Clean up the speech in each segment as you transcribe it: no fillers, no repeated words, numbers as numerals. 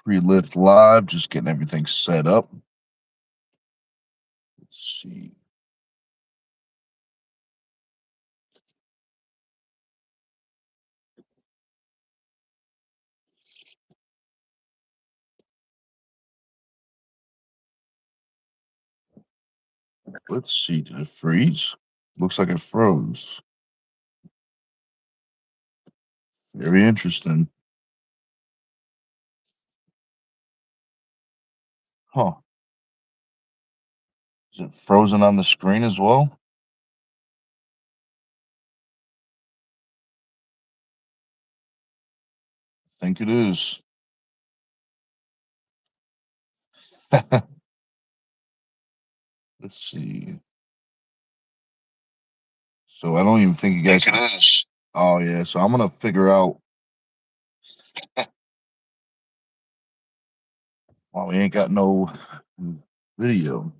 pre-lift live, just getting everything set up. Let's see. Let's see. Did it freeze? Looks like it froze. Very interesting. Huh. Is it frozen on the screen as well? I think it is. Let's see. So I don't even think you guys. Think it is. Oh yeah. So I'm gonna figure out. Well, we ain't got no video.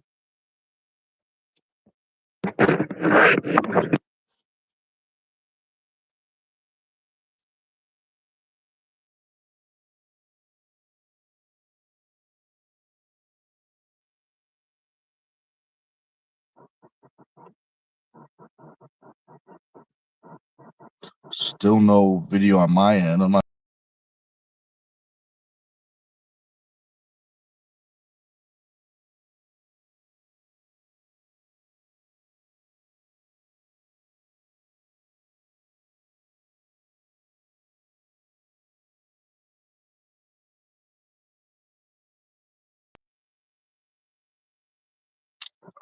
Still no video on my end. I'm not.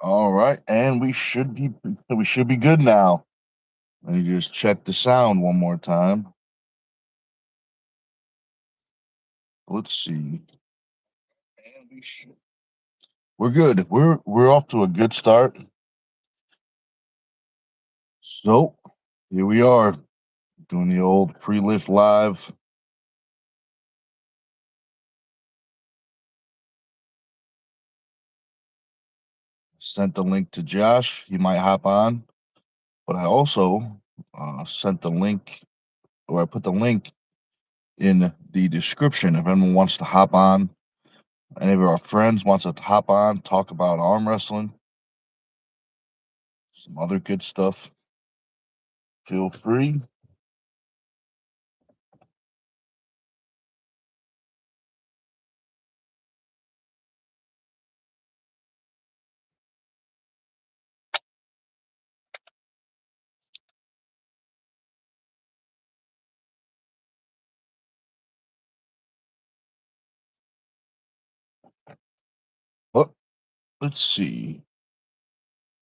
All right, and we should be good now. Let me just check the sound one more time. Let's see. And we're good. We're off to a good start. So here we are doing the old pre-lift live. Sent the link to Josh. He might hop on, but I also sent the link, or I put the link in the description if anyone wants to hop on. Any of our friends wants to hop on, talk about arm wrestling, some other good stuff. Feel free. But let's see.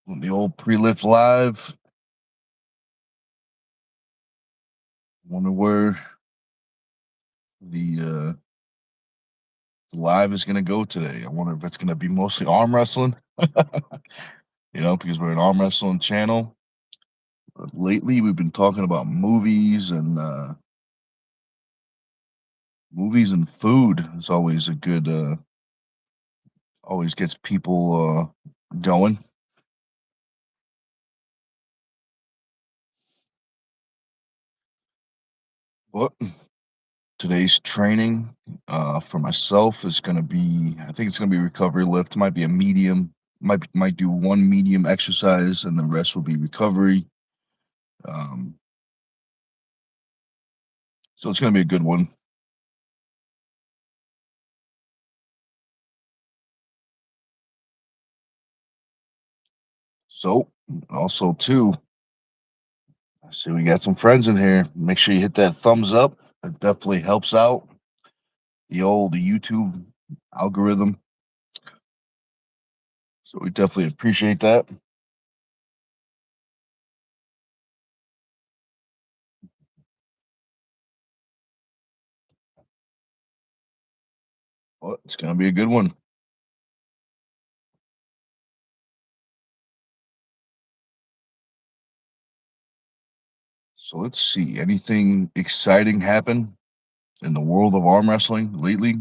On the old pre-lift live. Wonder where the live is going to go today. I wonder if it's going to be mostly arm wrestling. Because we're an arm wrestling channel. But lately, we've been talking about movies and food. It's always a good, always gets people going. But today's training for myself is going to be, I think it's going to be recovery lift. It might be a medium. Might do one medium exercise, and the rest will be recovery. Um, so it's going to be a good one. So also too, I see we got some friends in here. Make sure you hit that thumbs up. It definitely helps out the old YouTube algorithm. So we definitely appreciate that. Well, it's going to be a good one. So let's see. Anything exciting happen in the world of arm wrestling lately?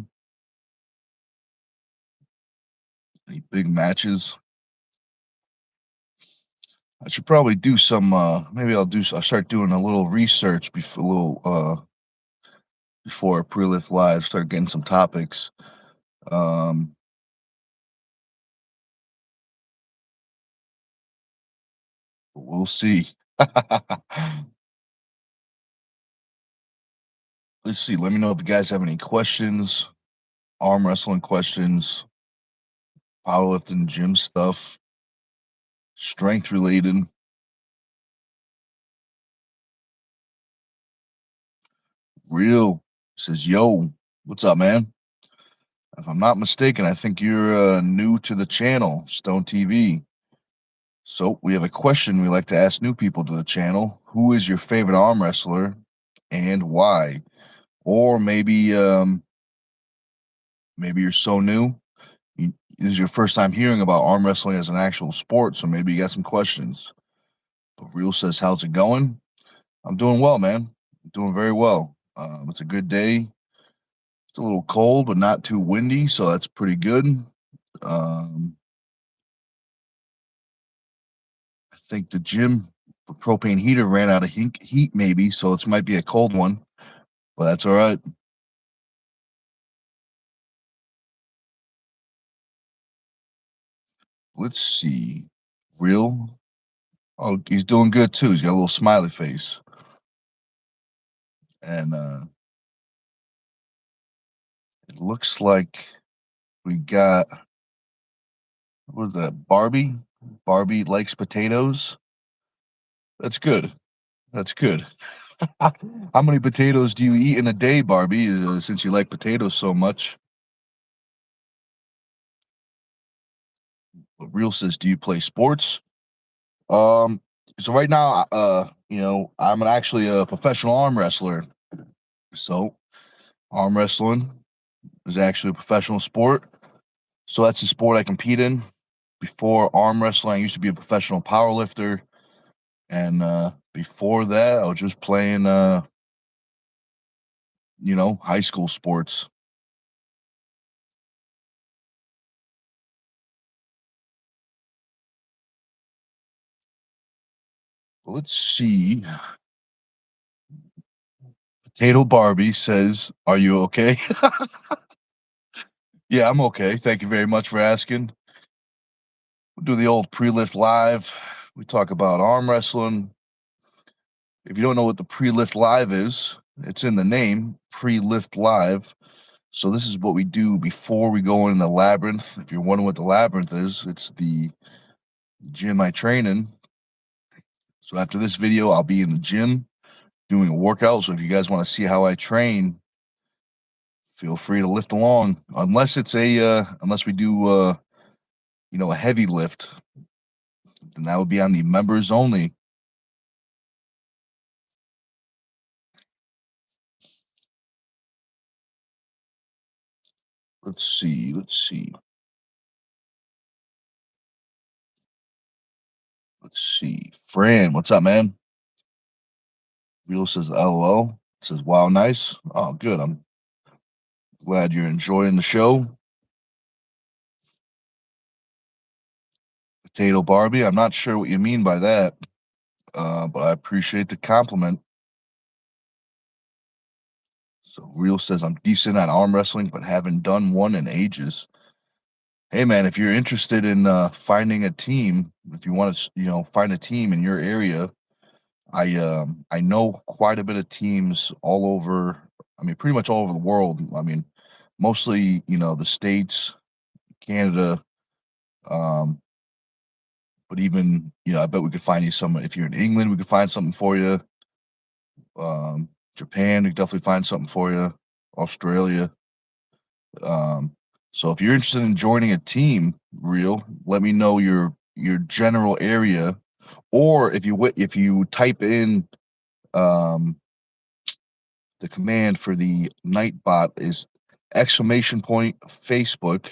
Any big matches? I should probably do some. Maybe I'll start doing a little research before a little before pre-lift live. Start getting some topics. Um, we'll see. Let's see. Let me know if you guys have any questions, arm wrestling questions, powerlifting, gym stuff, strength related. Real says, "Yo, what's up, man? If I'm not mistaken, I think you're new to the channel, Stone TV. So we have a question we like to ask new people to the channel. Who is your favorite arm wrestler and why? Or maybe you're so new, this is your first time hearing about arm wrestling as an actual sport, so maybe you got some questions. But Real says, how's it going? I'm doing well, man. Doing very well. It's a good day. It's a little cold, but not too windy, so that's pretty good. Um, I think the gym propane heater ran out of heat, maybe, so it might be a cold one, but that's all right. Let's see. Real. Oh, he's doing good too. He's got a little smiley face, and it looks like we got what is that? Barbie. Barbie likes potatoes. That's good. That's good. How many potatoes do you eat in a day, Barbie? Since you like potatoes so much. But Real says, do you play sports? Um, so right now, I'm actually a professional arm wrestler. So arm wrestling is actually a professional sport. So that's the sport I compete in. Before arm wrestling, I used to be a professional power lifter. And before that, I was just playing, high school sports. Let's see. Potato Barbie says, are you okay? Yeah, I'm okay. Thank you very much for asking. We'll do the old pre-lift live. We talk about arm wrestling. If you don't know what the pre-lift live is, it's in the name, pre-lift live. So this is what we do before we go in the labyrinth. If you're wondering what the labyrinth is, it's the gym I train in. So after this video, I'll be in the gym doing a workout. So if you guys want to see how I train, feel free to lift along. Unless we do a heavy lift, then that would be on the members only. Let's see. Let's see. Let's see. Fran, what's up, man? Real says LOL. Says wow, nice. Oh, good. I'm glad you're enjoying the show. Potato Barbie. I'm not sure what you mean by that, but I appreciate the compliment. So Real says I'm decent at arm wrestling, but haven't done one in ages. Hey man, if you're interested in finding a team, if you want to, find a team in your area, I know quite a bit of teams all over. I mean, pretty much all over the world. I mean, mostly the states, Canada, um, but even I bet we could find you some. If you're in England, we could find something for you. Japan, we could definitely find something for you. Australia. Um, so if you're interested in joining a team, Real, let me know your general area, or if you type in um, the command for the Nightbot is !Facebook.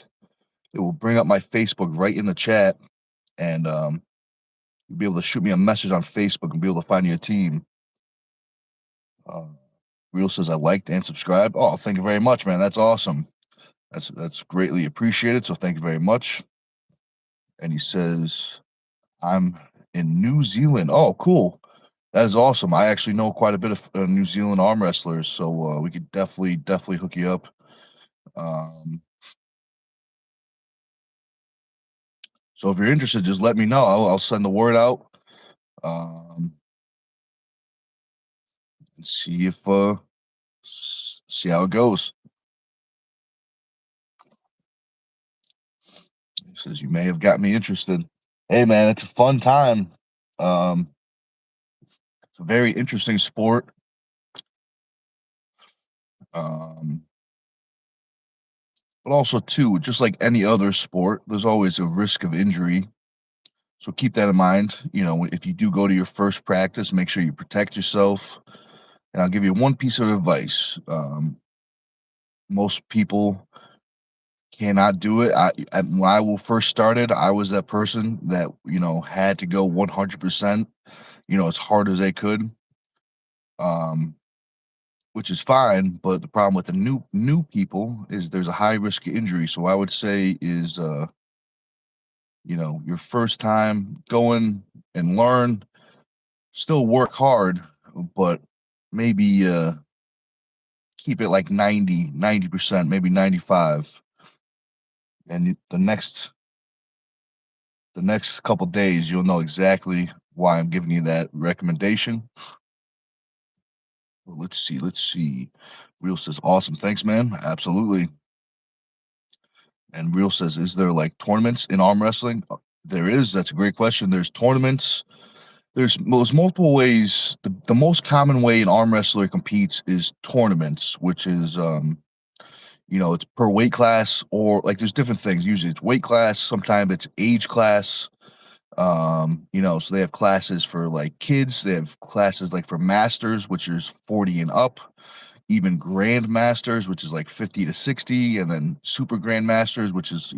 It will bring up my Facebook right in the chat, and you'll be able to shoot me a message on Facebook and be able to find you a team. Uh, Real says I liked and subscribed. Oh, thank you very much, man. That's awesome. That's greatly appreciated. So thank you very much. And he says I'm in New Zealand. Oh, cool. That is awesome. I actually know quite a bit of New Zealand arm wrestlers, so we could definitely hook you up. Um, so if you're interested, just let me know. I'll send the word out. Um, and see if see how it goes. He says you may have got me interested. Hey man, it's a fun time. Um, it's a very interesting sport. Um, but also too, just like any other sport, there's always a risk of injury. So keep that in mind. You know, if you do go to your first practice, make sure you protect yourself. And I'll give you one piece of advice. Most people cannot do it. When I first started, I was that person that had to go 100%. As hard as they could. Um, which is fine, but the problem with the new people is there's a high risk of injury. So I would say is your first time going and learn, still work hard, but maybe keep it like 90%, maybe 95. And the next couple days you'll know exactly why I'm giving you that recommendation. Well, let's see. Real says awesome. Thanks, man. Absolutely. And Real says, is there like tournaments in arm wrestling? There is. That's a great question. There's tournaments. There's multiple ways. The most common way an arm wrestler competes is tournaments, which is it's per weight class, or like there's different things. Usually it's weight class, sometimes it's age class. So they have classes for like kids, they have classes like for masters, which is 40 and up, even grandmasters, which is like 50 to 60, and then super grandmasters, which is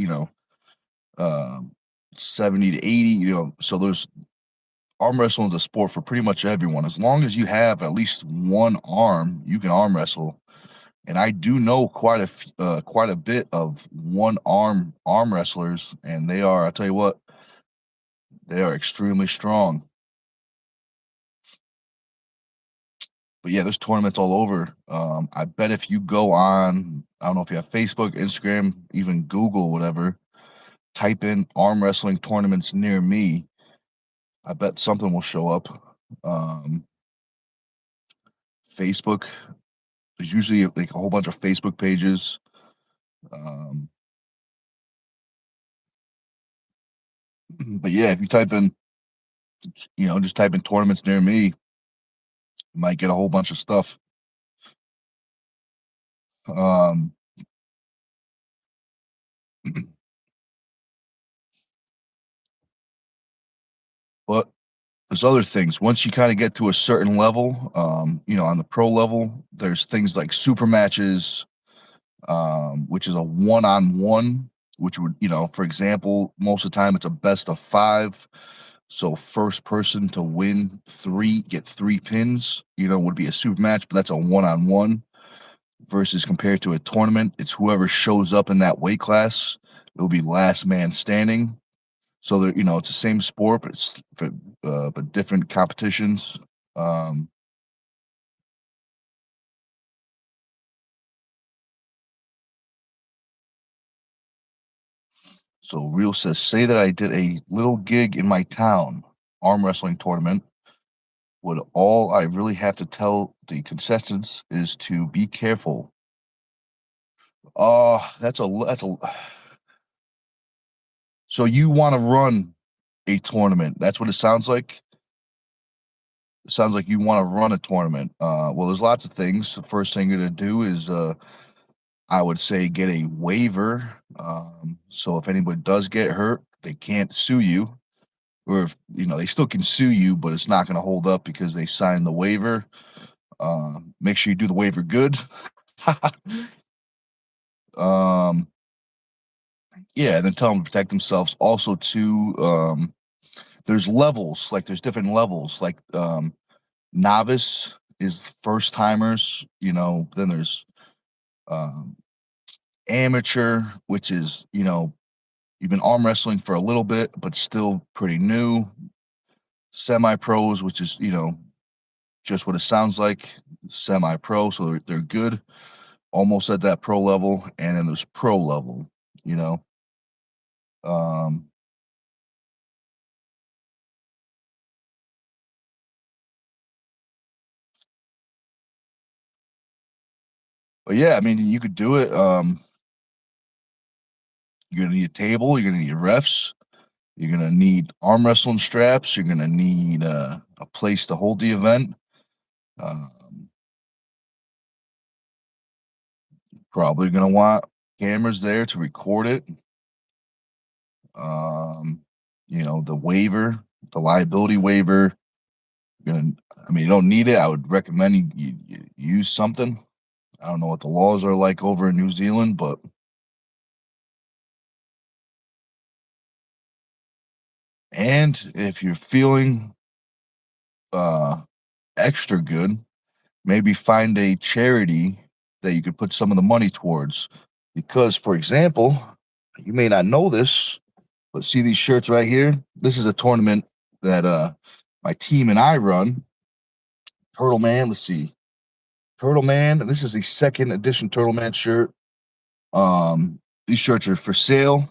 um 70 to 80. So there's arm wrestling is a sport for pretty much everyone. As long as you have at least one arm, you can arm wrestle. And I do know quite a bit of one arm wrestlers, and they are, I'll tell you what, they are extremely strong. But yeah, there's tournaments all over. I bet if you go on, I don't know if you have Facebook, Instagram, even Google, whatever, type in arm wrestling tournaments near me, I bet something will show up. Um, Facebook, there's usually like a whole bunch of Facebook pages. Um, but yeah, if you type in, just type in tournaments near me, you might get a whole bunch of stuff. Um, but there's other things. Once you kind of get to a certain level, on the pro level, there's things like super matches, which is a one-on-one, which would, for example, most of the time it's a best of five. So first person to win get three pins, would be a super match, but that's a one-on-one versus compared to a tournament. It's whoever shows up in that weight class. It'll be last man standing. So it's the same sport, but but different competitions. Um, so Real says, say that I did a little gig in my town, arm wrestling tournament. Would all I really have to tell the contestants is to be careful? That's a. So you want to run a tournament? That's what it sounds like. It sounds like you want to run a tournament. Well, there's lots of things. The first thing you're gonna do is, I would say, get a waiver. So if anybody does get hurt, they can't sue you, or if they still can sue you, but it's not going to hold up because they signed the waiver. Make sure you do the waiver good. um, yeah, and then tell them to protect themselves. Also, too, there's levels. Like there's different levels. Like novice is first timers. Then there's um, amateur, which is you've been arm wrestling for a little bit, but still pretty new. Semi pros, which is just what it sounds like, semi-pro, so they're good, almost at that pro level, and then there's pro level, you know. Um, but yeah, I mean, you could do it. You're gonna need a table. You're gonna need refs. You're gonna need arm wrestling straps. You're gonna need a place to hold the event. Um, Probably gonna want cameras there to record it. Um, the waiver, the liability waiver. You're gonna, I mean, you don't need it. I would recommend you use something. I don't know what the laws are like over in New Zealand, but and if you're feeling uh extra good, maybe find a charity that you could put some of the money towards. Because, for example, you may not know this, but see these shirts right here? This is a tournament that my team and I run. Turtle Man, let's see. Turtle Man, this is the second edition Turtle Man shirt. These shirts are for sale.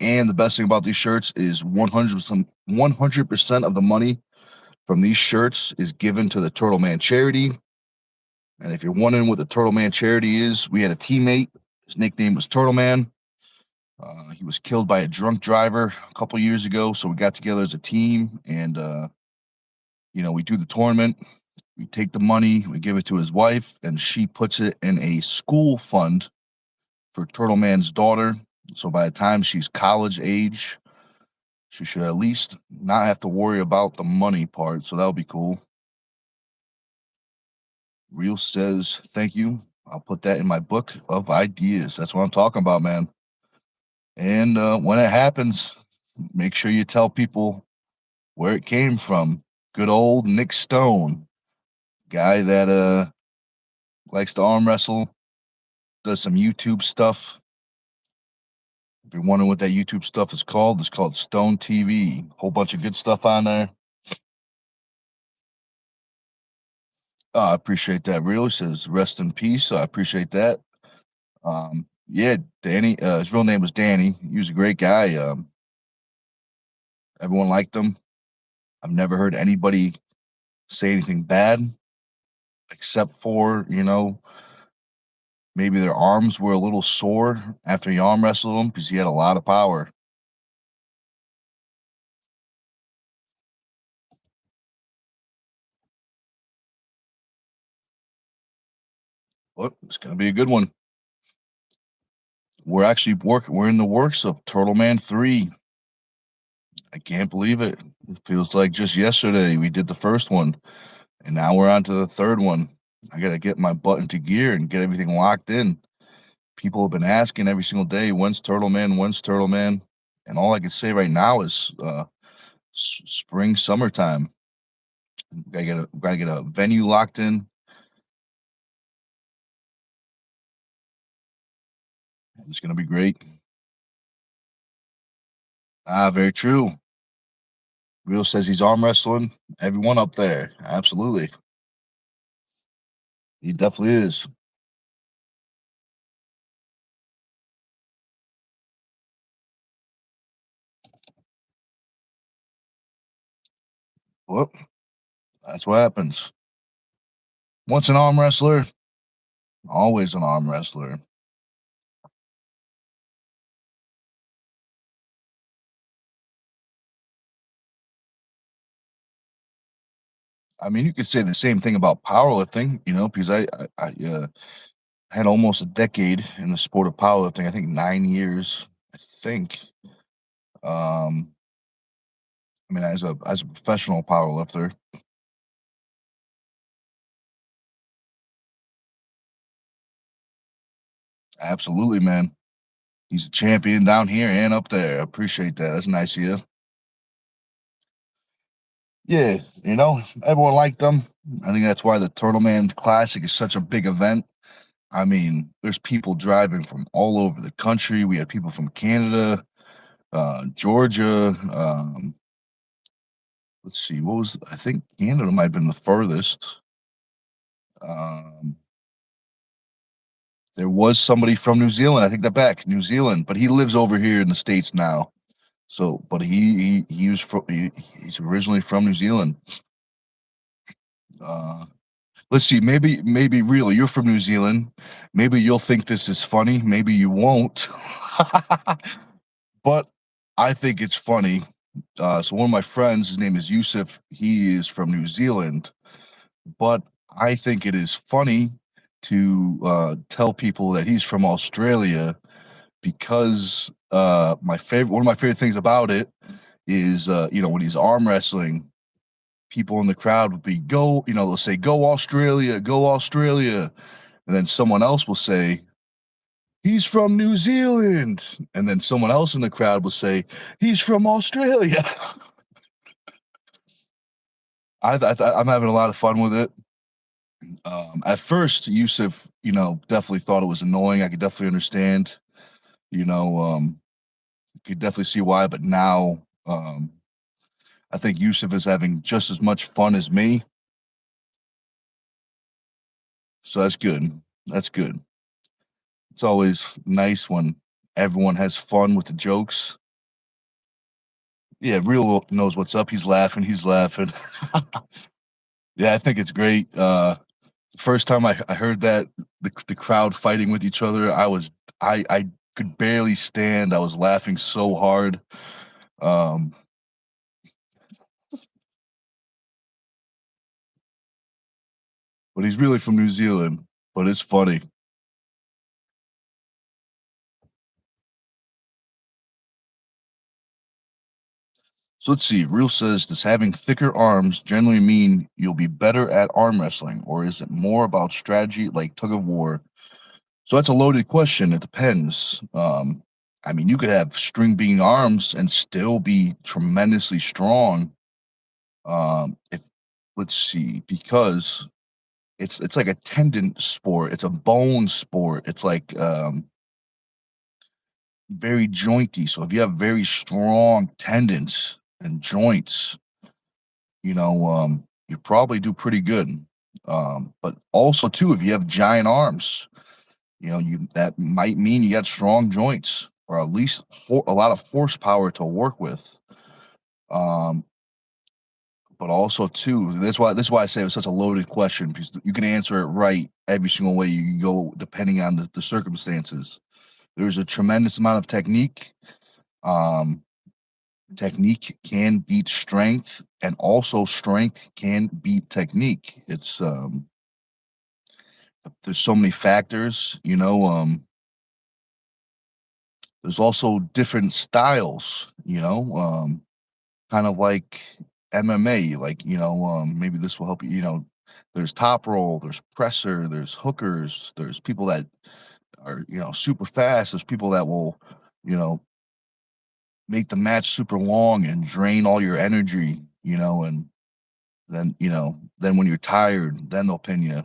And the best thing about these shirts is 100% of the money from these shirts is given to the Turtle Man charity. And if you're wondering what the Turtle Man charity is, we had a teammate. His nickname was Turtle Man. He was killed by a drunk driver a couple years ago. So we got together as a team and, we do the tournament. We take the money, we give it to his wife, and she puts it in a school fund for Turtle Man's daughter. So by the time she's college age, she should at least not have to worry about the money part. So that'll be cool. Real says, thank you. I'll put that in my book of ideas. That's what I'm talking about, man. And when it happens, make sure you tell people where it came from. Good old Nic Stone, guy that likes to arm wrestle, does some YouTube stuff. If you're wondering what that YouTube stuff is called, it's called STONEtv. Whole bunch of good stuff on there. I appreciate that. Real says rest in peace. I appreciate that. Yeah, Danny. His real name was Danny. He was a great guy. Everyone liked him. I've never heard anybody say anything bad, except for maybe their arms were a little sore after he arm wrestled him because he had a lot of power. But it's gonna be a good one. We're in the works of Turtle Man 3. I can't believe it. It feels like just yesterday we did the first one, and now we're on to the third one. I gotta get my butt into gear and get everything locked in. People have been asking every single day, when's Turtle Man? When's Turtle Man? And all I can say right now is spring, summertime. Gotta get a venue locked in. It's gonna be great. Ah, very true. Real says he's arm wrestling everyone up there. Absolutely. He definitely is. Well, that's what happens. Once an arm wrestler, always an arm wrestler. I mean, you could say the same thing about powerlifting, because I had almost a decade in the sport of powerlifting. I think 9 years. I think. Um, I mean, as a professional powerlifter, absolutely, man. He's a champion down here and up there. I appreciate that. That's nice of you. Yeah, everyone liked them. I think that's why the Turtle Man Classic is such a big event. I mean, there's people driving from all over the country. We had people from Canada, Georgia. Let's see, I think Canada might have been the furthest. Um, there was somebody from New Zealand. I take that back, New Zealand, but he lives over here in the States now. So, but he was from he's originally from New Zealand. Uh, let's see, maybe really you're from New Zealand. Maybe you'll think this is funny. Maybe you won't. But I think it's funny. So one of my friends, his name is Yusuf. He is from New Zealand, but I think it is funny to tell people that he's from Australia because one of my favorite things about it is when he's arm wrestling, people in the crowd would be they'll say go Australia, and then someone else will say he's from New Zealand, and then someone else in the crowd will say he's from Australia. I'm having a lot of fun with it. At first, Yusuf, definitely thought it was annoying. I could definitely understand, you know, could definitely see why. But now, I think Yusuf is having just as much fun as me. So that's good. That's good. It's always nice when everyone has fun with the jokes. Yeah, Real knows what's up. He's laughing. He's laughing. Yeah, I think it's great. The first time I heard that the crowd fighting with each other, I could barely stand. I was laughing so hard. Um, but he's really from New Zealand. But it's funny. So let's see. Real says, does having thicker arms generally mean you'll be better at arm wrestling, or is it more about strategy like tug of war? So that's a loaded question. It depends. I mean, you could have string bean arms and still be tremendously strong. If let's see, because it's like a tendon sport. It's a bone sport. It's like very jointy. So if you have very strong tendons and joints, you probably do pretty good. But also too, if you have giant arms, you that might mean you got strong joints or at least a lot of horsepower to work with. Um, but also too, that's why I say it was such a loaded question because you can answer it right every single way you go depending on the circumstances. There's a tremendous amount of technique. Um, Technique can beat strength, and also strength can beat technique. There's so many factors, there's also different styles, kind of like MMA, like, maybe this will help you, there's top roll, there's presser, there's hookers, there's people that are, super fast, there's people that will, you know, make the match super long and drain all your energy, and then when you're tired, then they'll pin you.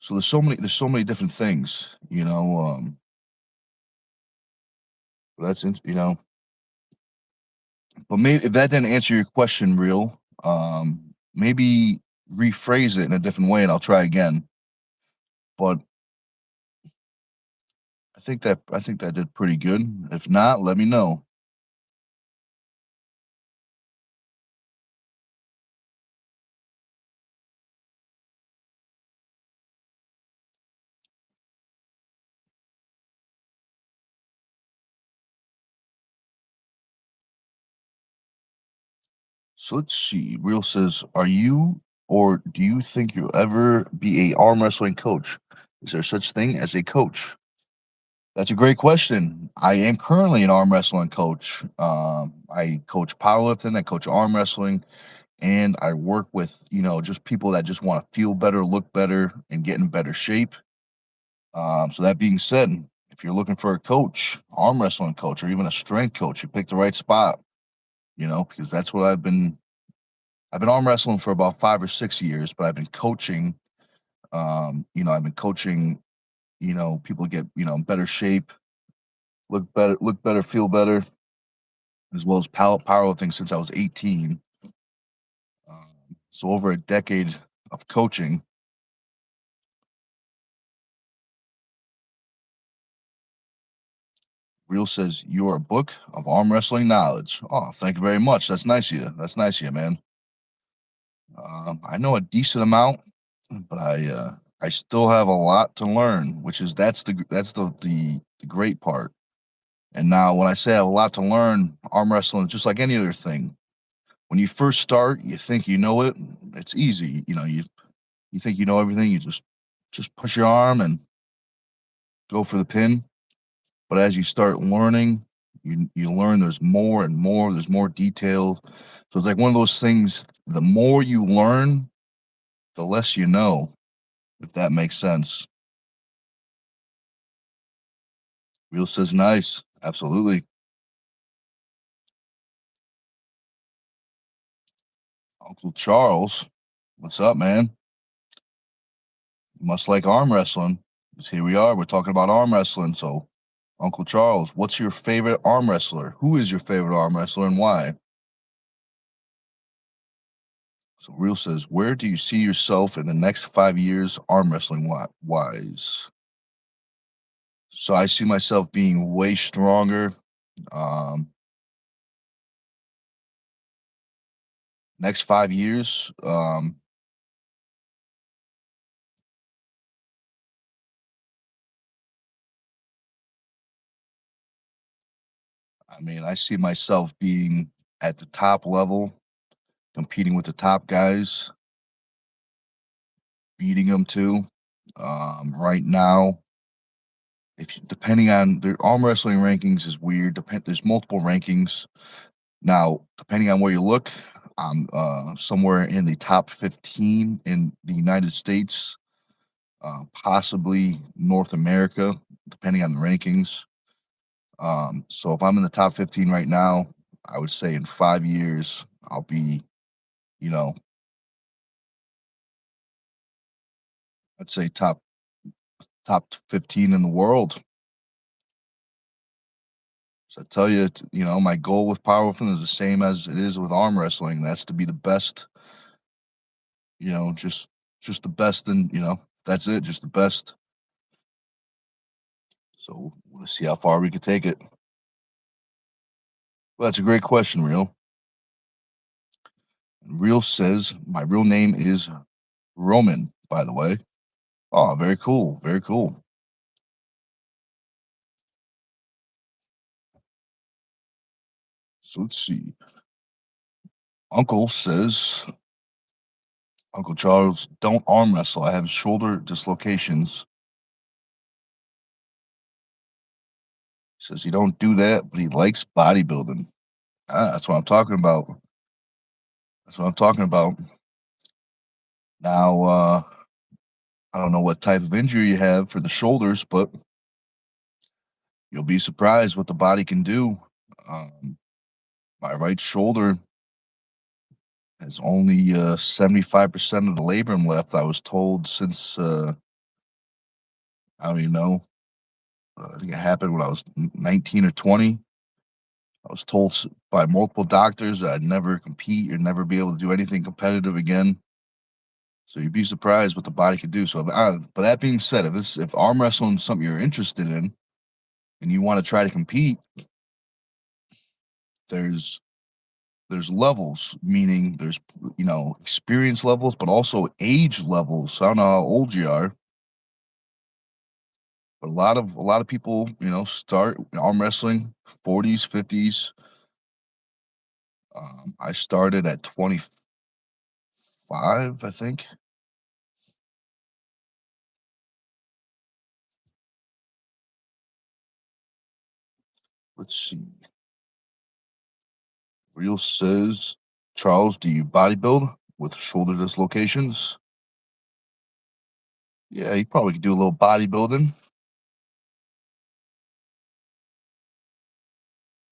So there's so many different things, that's but maybe if that didn't answer your question, real, maybe rephrase it in a different way, and I'll try again. But I think that did pretty good. If not, let me know. So let's see. Real says, "Are you or do you think you'll ever be a arm wrestling coach? Is there such thing as a coach?" That's a great question. I am currently an arm wrestling coach. I coach powerlifting, I coach arm wrestling, and I work with, just people that just want to feel better, look better, and get in better shape. So that being said, if you're looking for a coach, arm wrestling coach, or even a strength coach, you picked the right spot, because that's what I've been arm wrestling for about 5 or 6 years, but I've been coaching, I've been coaching, people get, in better shape, look better, feel better, as well as powerlifting since I was 18. So over a decade. of coaching. Real says you're a book of arm wrestling knowledge. Oh, thank you very much. That's nice of you. That's nice of you, man. I know a decent amount, but I still have a lot to learn, which is that's the great part. And now, when I say I have a lot to learn, arm wrestling is just like any other thing. When you first start, you think you know it. It's easy, you think you know everything. You just push your arm and go for the pin. But as you start learning, you learn there's more and more. There's more details. So it's like one of those things. The more you learn, the less you know. If that makes sense. Real says nice. Absolutely. Uncle Charles, what's up, man? You must like arm wrestling. 'Cause here we are. We're talking about arm wrestling. So, Uncle Charles, what's your favorite arm wrestler? Who is your favorite arm wrestler and why? So, Real says, where do you see yourself in the next 5 years, arm wrestling wise? So, I see myself being way stronger. Um, Next 5 years, I mean, I see myself being at the top level, competing with the top guys, beating them too. Right now, if you, depending on the arm wrestling rankings is weird. There's multiple rankings now. Depending on where you look, I'm somewhere in the top 15 in the United States, possibly North America, depending on the rankings. So if I'm in the top 15 right now, I would say in 5 years I'll be, you know, I'd say top 15 in the world. So I tell you, my goal with powerlifting is the same as it is with arm wrestling. That's to be the best, just the best, and that's it, just the best. So we'll see how far we could take it. Well, that's a great question, Real. Real says my real name is Roman, by the way. Oh, very cool, very cool. So let's see. Uncle says, Uncle Charles, don't arm wrestle. I have shoulder dislocations. Says he don't do that, but he likes bodybuilding. That's what I'm talking about. That's what I'm talking about. Now, I don't know what type of injury you have for the shoulders, but you'll be surprised what the body can do. Um, my right shoulder has only 75% of the labrum left. I was told since I don't even know. I think it happened when I was 19 or 20. I was told by multiple doctors that I'd never compete or never be able to do anything competitive again. So you'd be surprised what the body could do. So, but that being said, if arm wrestling is something you're interested in and you want to try to compete, there's there's levels, meaning there's experience levels, but also age levels. So I don't know how old you are, but a lot of people start arm wrestling 40s, 50s. I started at 25, I think. Let's see. Real says, Charles, do you bodybuild with shoulder dislocations? Yeah, you probably could do a little bodybuilding.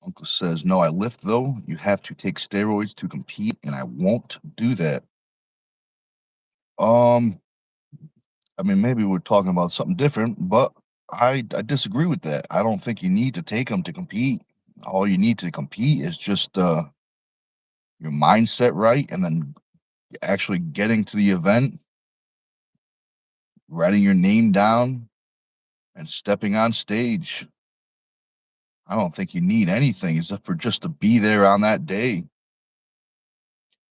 Uncle says, no, I lift though. You have to take steroids to compete, and I won't do that. Um, I mean, maybe we're talking about something different, but I disagree with that. I don't think you need to take them to compete. All you need to compete is just your mindset right, and then actually getting to the event, writing your name down, and stepping on stage. I don't think you need anything except for just to be there on that day.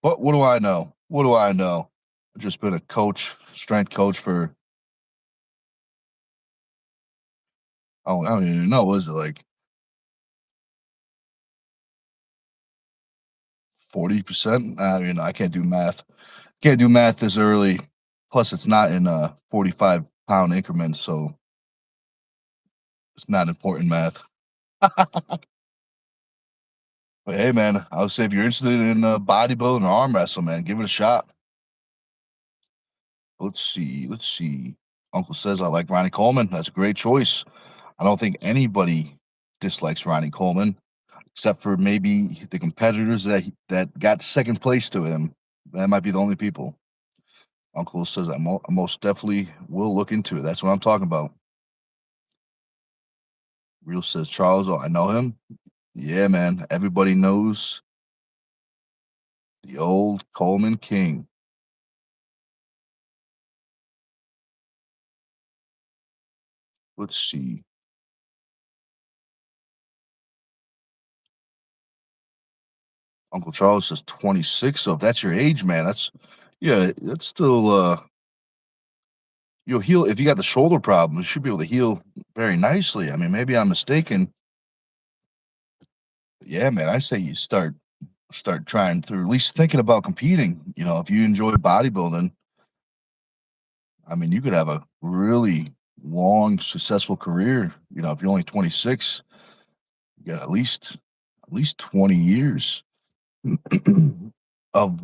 But what do I know? What do I know? I've just been a coach, strength coach for, oh, I don't even know. What is it, like 40%? I mean, I can't do math. Can't do math this early. Plus, it's not in 45-pound increments, so it's not important math. But hey, man, I would say if you're interested in bodybuilding or arm wrestle, man, give it a shot. Let's see. Let's see. Uncle says I like Ronnie Coleman. That's a great choice. I don't think anybody dislikes Ronnie Coleman except for maybe the competitors that got second place to him. That might be the only people. Uncle says I most definitely will look into it. That's what I'm talking about. Real says Charles. Oh, I know him. Yeah, man. Everybody knows the old Coleman King. Let's see. Uncle Charles says 26. So if that's your age, man, yeah, that's still you'll heal if you got the shoulder problem, you should be able to heal very nicely. I mean, maybe I'm mistaken. But yeah, man, I say you start trying to at least thinking about competing. If you enjoy bodybuilding, I mean, you could have a really long, successful career. If you're only 26, you got at least 20 years of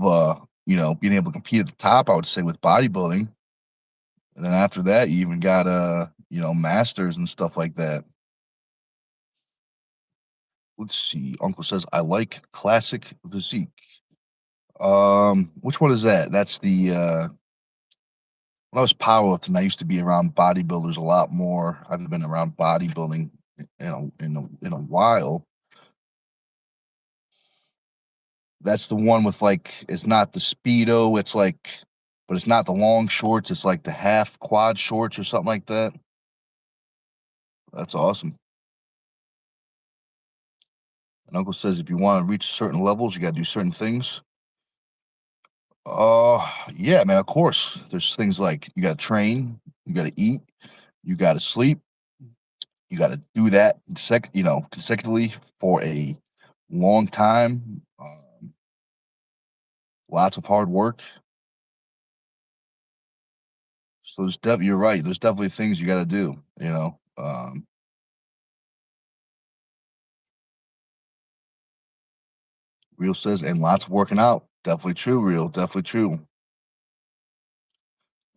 being able to compete at the top, I would say, with bodybuilding. And then after that, you even got masters and stuff like that. Let's see. Uncle says I like classic physique. Which one is that? That's the when I was powerlifting, I used to be around bodybuilders a lot more. I haven't been around bodybuilding in a while. That's the one with like it's not the speedo, it's like, but it's not the long shorts. It's like the half quad shorts or something like that. That's awesome. And Uncle says if you want to reach certain levels, you got to do certain things. Yeah, man. Of course, there's things like you got to train, you got to eat, you got to sleep, you got to do that consecutively for a long time. Lots of hard work. So you're right. There's definitely things you got to do. Real says, and lots of working out. Definitely true, Real. Definitely true.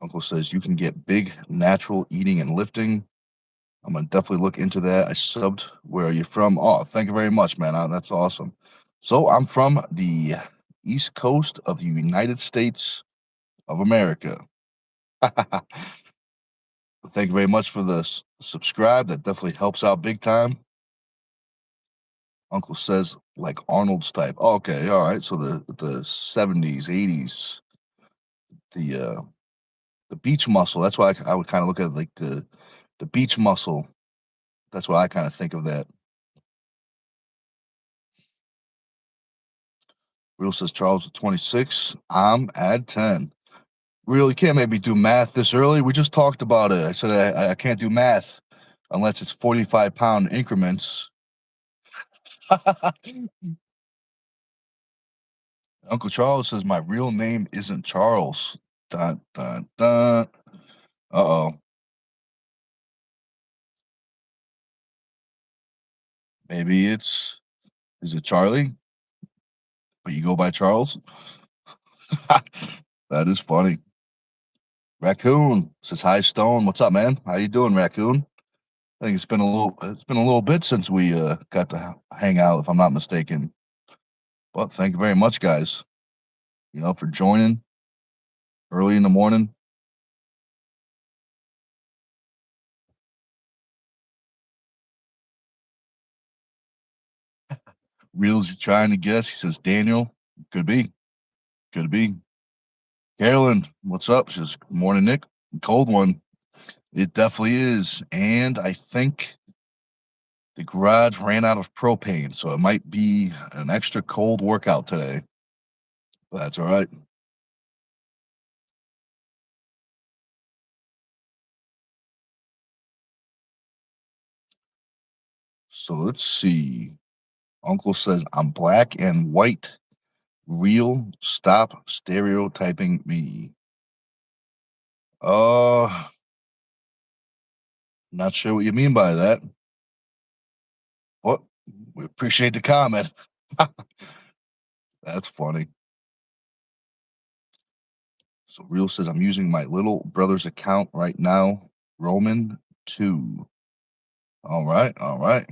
Uncle says you can get big natural eating and lifting. I'm gonna definitely look into that. I subbed. Where are you from? Oh, thank you very much, man. That's awesome. So I'm from the East Coast of the United States of America. Thank you very much for the subscribe. That definitely helps out big time. Uncle says like Arnold's type. Oh, okay, all right. So the 70s, 80s, the beach muscle. That's why I would kind of look at like the beach muscle. That's why I kind of think of that. Real says Charles is 26. I'm at 10. Real, you can't make me do math this early. We just talked about it. I said I can't do math unless it's 45-pound increments. Uncle Charles says my real name isn't Charles. Dun dun dun. Uh-oh. Maybe is it Charlie? But you go by Charles? That is funny. Raccoon says hi Stone. What's up, man? How you doing, Raccoon? I think it's been a little bit since we got to hang out, if I'm not mistaken. But thank you very much, guys. For joining early in the morning. Reels trying to guess. He says Daniel. Could be. Could be. Carolyn, what's up? She says, morning, Nick. Cold one. It definitely is. And I think the garage ran out of propane, so it might be an extra cold workout today. But that's all right. So let's see. Uncle says, I'm black and white. Real. Stop stereotyping me. Not sure what you mean by that. What? We appreciate the comment. That's funny. So Real says, I'm using my little brother's account right now. Roman 2. All right. All right.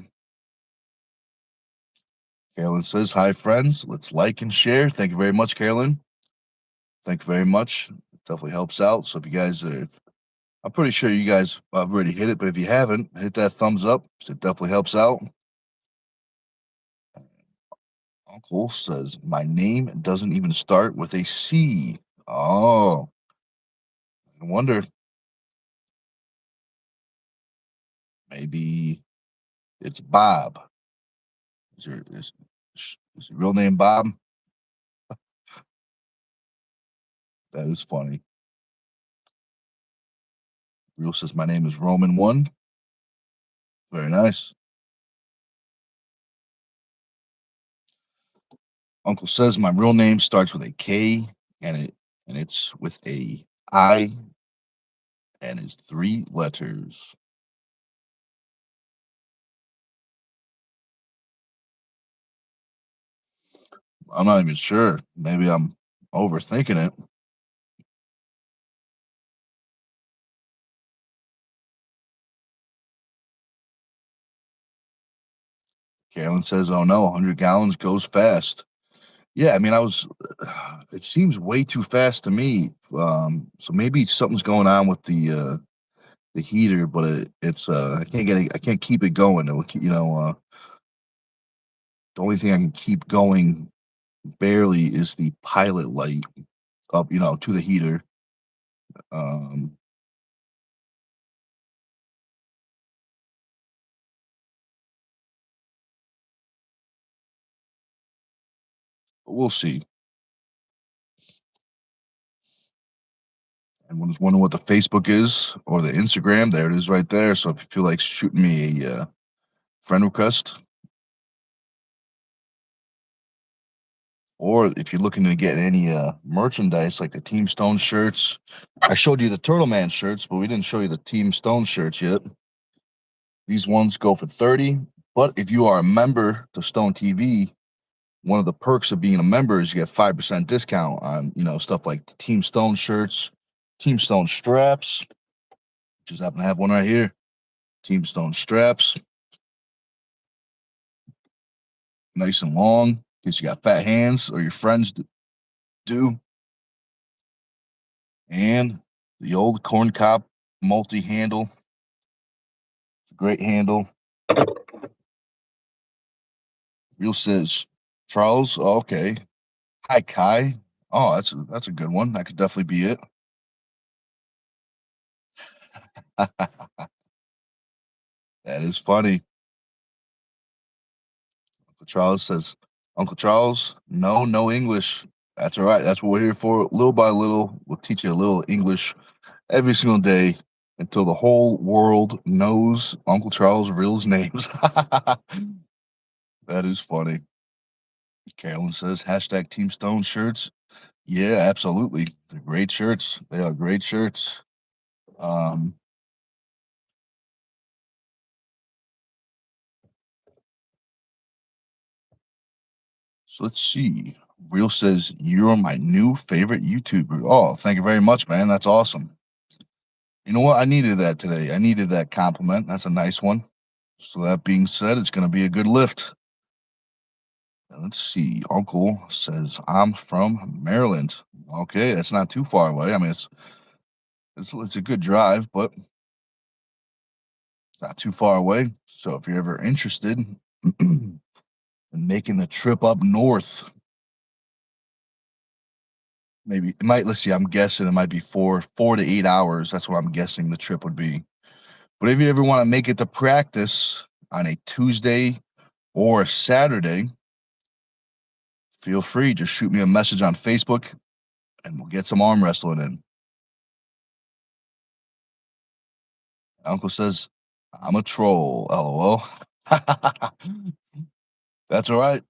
Carolyn says, hi, friends. Let's like and share. Thank you very much, Carolyn. Thank you very much. It definitely helps out. So if you guys are, I'm pretty sure you guys have already hit it, but if you haven't, hit that thumbs up. It definitely helps out. Uncle says, my name doesn't even start with a C. Oh, I wonder. Maybe it's Bob. Is your real name Bob? That is funny. Real says, my name is Roman 1. Very nice. Uncle says, my real name starts with a K and it's with a I and is 3 letters. I'm not even sure. Maybe I'm overthinking it. Carolyn says, oh no, 100 gallons goes fast. Yeah, I mean, it seems way too fast to me. So maybe something's going on with the heater, but I can't keep it going. The only thing I can keep going barely is the pilot light up, to the heater. Um, but we'll see. And was wondering what the Facebook is or the Instagram, there it is right there. So if you feel like shooting me a friend request, or if you're looking to get any merchandise like the Team Stone shirts, I showed you the Turtle Man shirts, but we didn't show you the Team Stone shirts yet. These ones go for 30, but if you are a member to Stone TV, one of the perks of being a member is you get 5% discount on stuff like the Team Stone shirts, Team Stone straps. Just happen to have one right here. Team Stone straps, nice and long, in case you got fat hands or your friends do. And the old corn cob multi handle, great handle. Real says Charles. Oh, okay. Hi Kai. Oh, that's a good one. That could definitely be it. That is funny. Uncle Charles says, Uncle Charles, no English. That's all right. That's what we're here for. Little by little, we'll teach you a little English every single day until the whole world knows Uncle Charles' real names. That is funny. Carolyn says, hashtag Team Stone shirts. Yeah, absolutely. They're great shirts. They are great shirts. Um, so let's see. Real says, you're my new favorite YouTuber. Oh, thank you very much, man. That's awesome. You know what? I needed that today. I needed that compliment. That's a nice one. So that being said, it's going to be a good lift. Let's see. Uncle says, I'm from Maryland. Okay, that's not too far away. I mean, it's a good drive, but it's not too far away. So if you're ever interested in making the trip up north, maybe it might. Let's see. I'm guessing it might be 4 to 8 hours. That's what I'm guessing the trip would be. But if you ever want to make it to practice on a Tuesday or a Saturday, feel free. Just shoot me a message on Facebook, and we'll get some arm wrestling in. Uncle says, "I'm a troll." LOL. That's all right.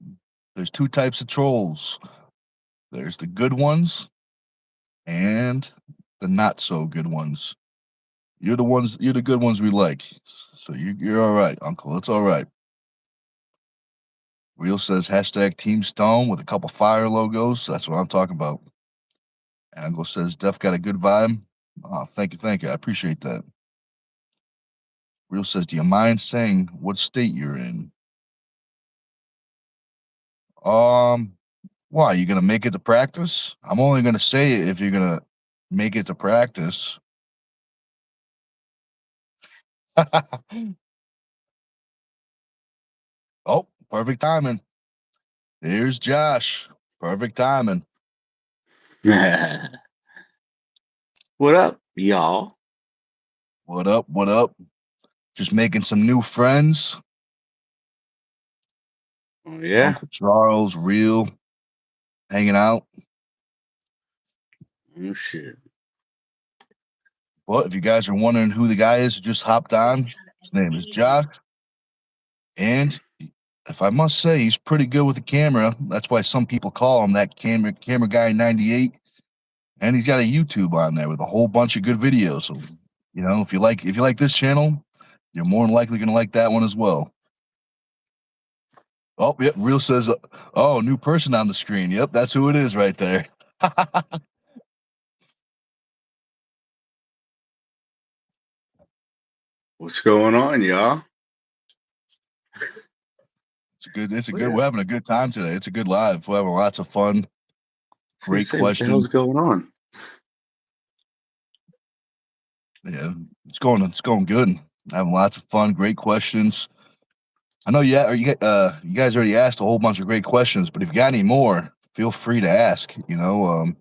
There's two types of trolls. There's the good ones and the not so good ones. You're the ones. You're the good ones we like. So you're all right, Uncle. It's all right. Real says hashtag Team Stone with a couple fire logos. That's what I'm talking about. And Uncle says Def got a good vibe. Oh, thank you, thank you. I appreciate that. Real says, do you mind saying what state you're in? Um, why you gonna make it to practice? I'm only gonna say it if you're gonna make it to practice. Oh, perfect timing. Here's Josh. Perfect timing. What up, y'all? What up? What up? Just making some new friends. Oh yeah. Uncle Charles, Real, hanging out. Oh shit. Well, if you guys are wondering who the guy is who just hopped on, his name is Josh. And if I must say, he's pretty good with the camera. That's why some people call him that camera guy 98. And he's got a YouTube on there with a whole bunch of good videos. So, if you like this channel, you're more than likely gonna like that one as well. Oh, yep, Real says, oh, new person on the screen. Yep, that's who it is right there. What's going on, y'all? We're having a good time today. It's a good live. We're having lots of fun. I was Great gonna say, what the hell's questions. going on? Yeah, it's going good. Having lots of fun, great questions. I know you guys already asked a whole bunch of great questions, but if you got any more, feel free to ask. Now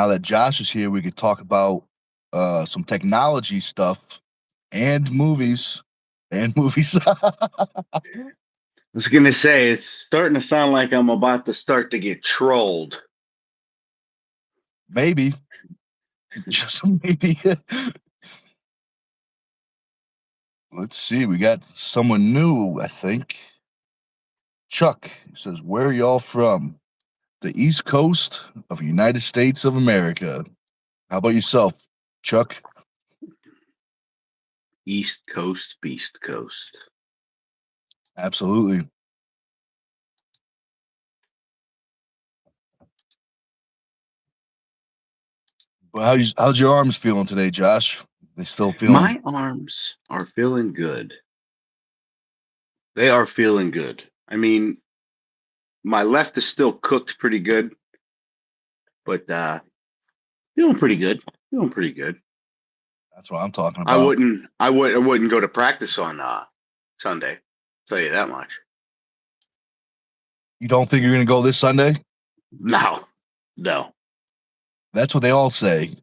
that Josh is here, we could talk about some technology stuff and movies and movies. I was gonna say, it's starting to sound like I'm about to start to get trolled. Maybe, just maybe. Let's see. We got someone new, I think. Chuck says, "Where are y'all from?" The East Coast of the United States of America. How about yourself, Chuck? East Coast, Beast Coast. Absolutely. But how's your arms feeling today, Josh? They still feeling My arms are feeling good. They are feeling good. I mean, my left is still cooked pretty good, but feeling pretty good. Feeling pretty good. that's what I'm talking I about. wouldn't I wouldn't go to practice on Sunday. Tell you that much. You don't think you're gonna go this Sunday? No. No. That's what they all say.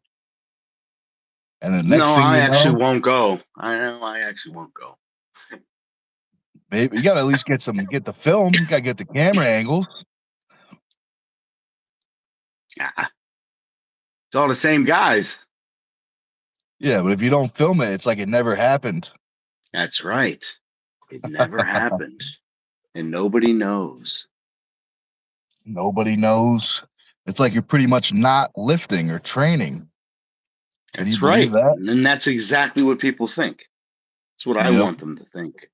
And the next No, thing I you actually know, won't go. I know I actually won't go. maybe you gotta at least get the film, you gotta get the camera angles. Ah, it's all the same guys. Yeah, but if you don't film it, it's like it never happened. That's right. It never happened. And nobody knows. Nobody knows. It's like you're pretty much not lifting or training. Can you That's believe right. that? And that's exactly what people think. That's what I Yep. want them to think.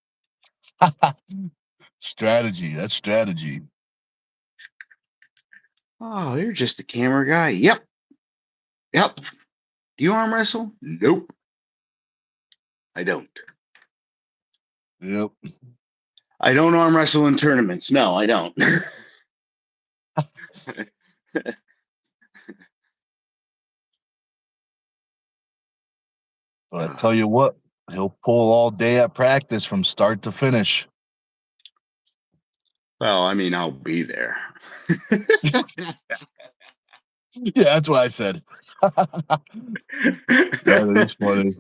Strategy. That's strategy. Oh, you're just a camera guy. Yep. Yep. Do you arm wrestle? Nope. I don't. Yep. I don't arm wrestle in tournaments. No, I don't. But I tell you what, he'll pull all day at practice from start to finish. Well, I mean, I'll be there. Yeah, that's what I said. That is funny.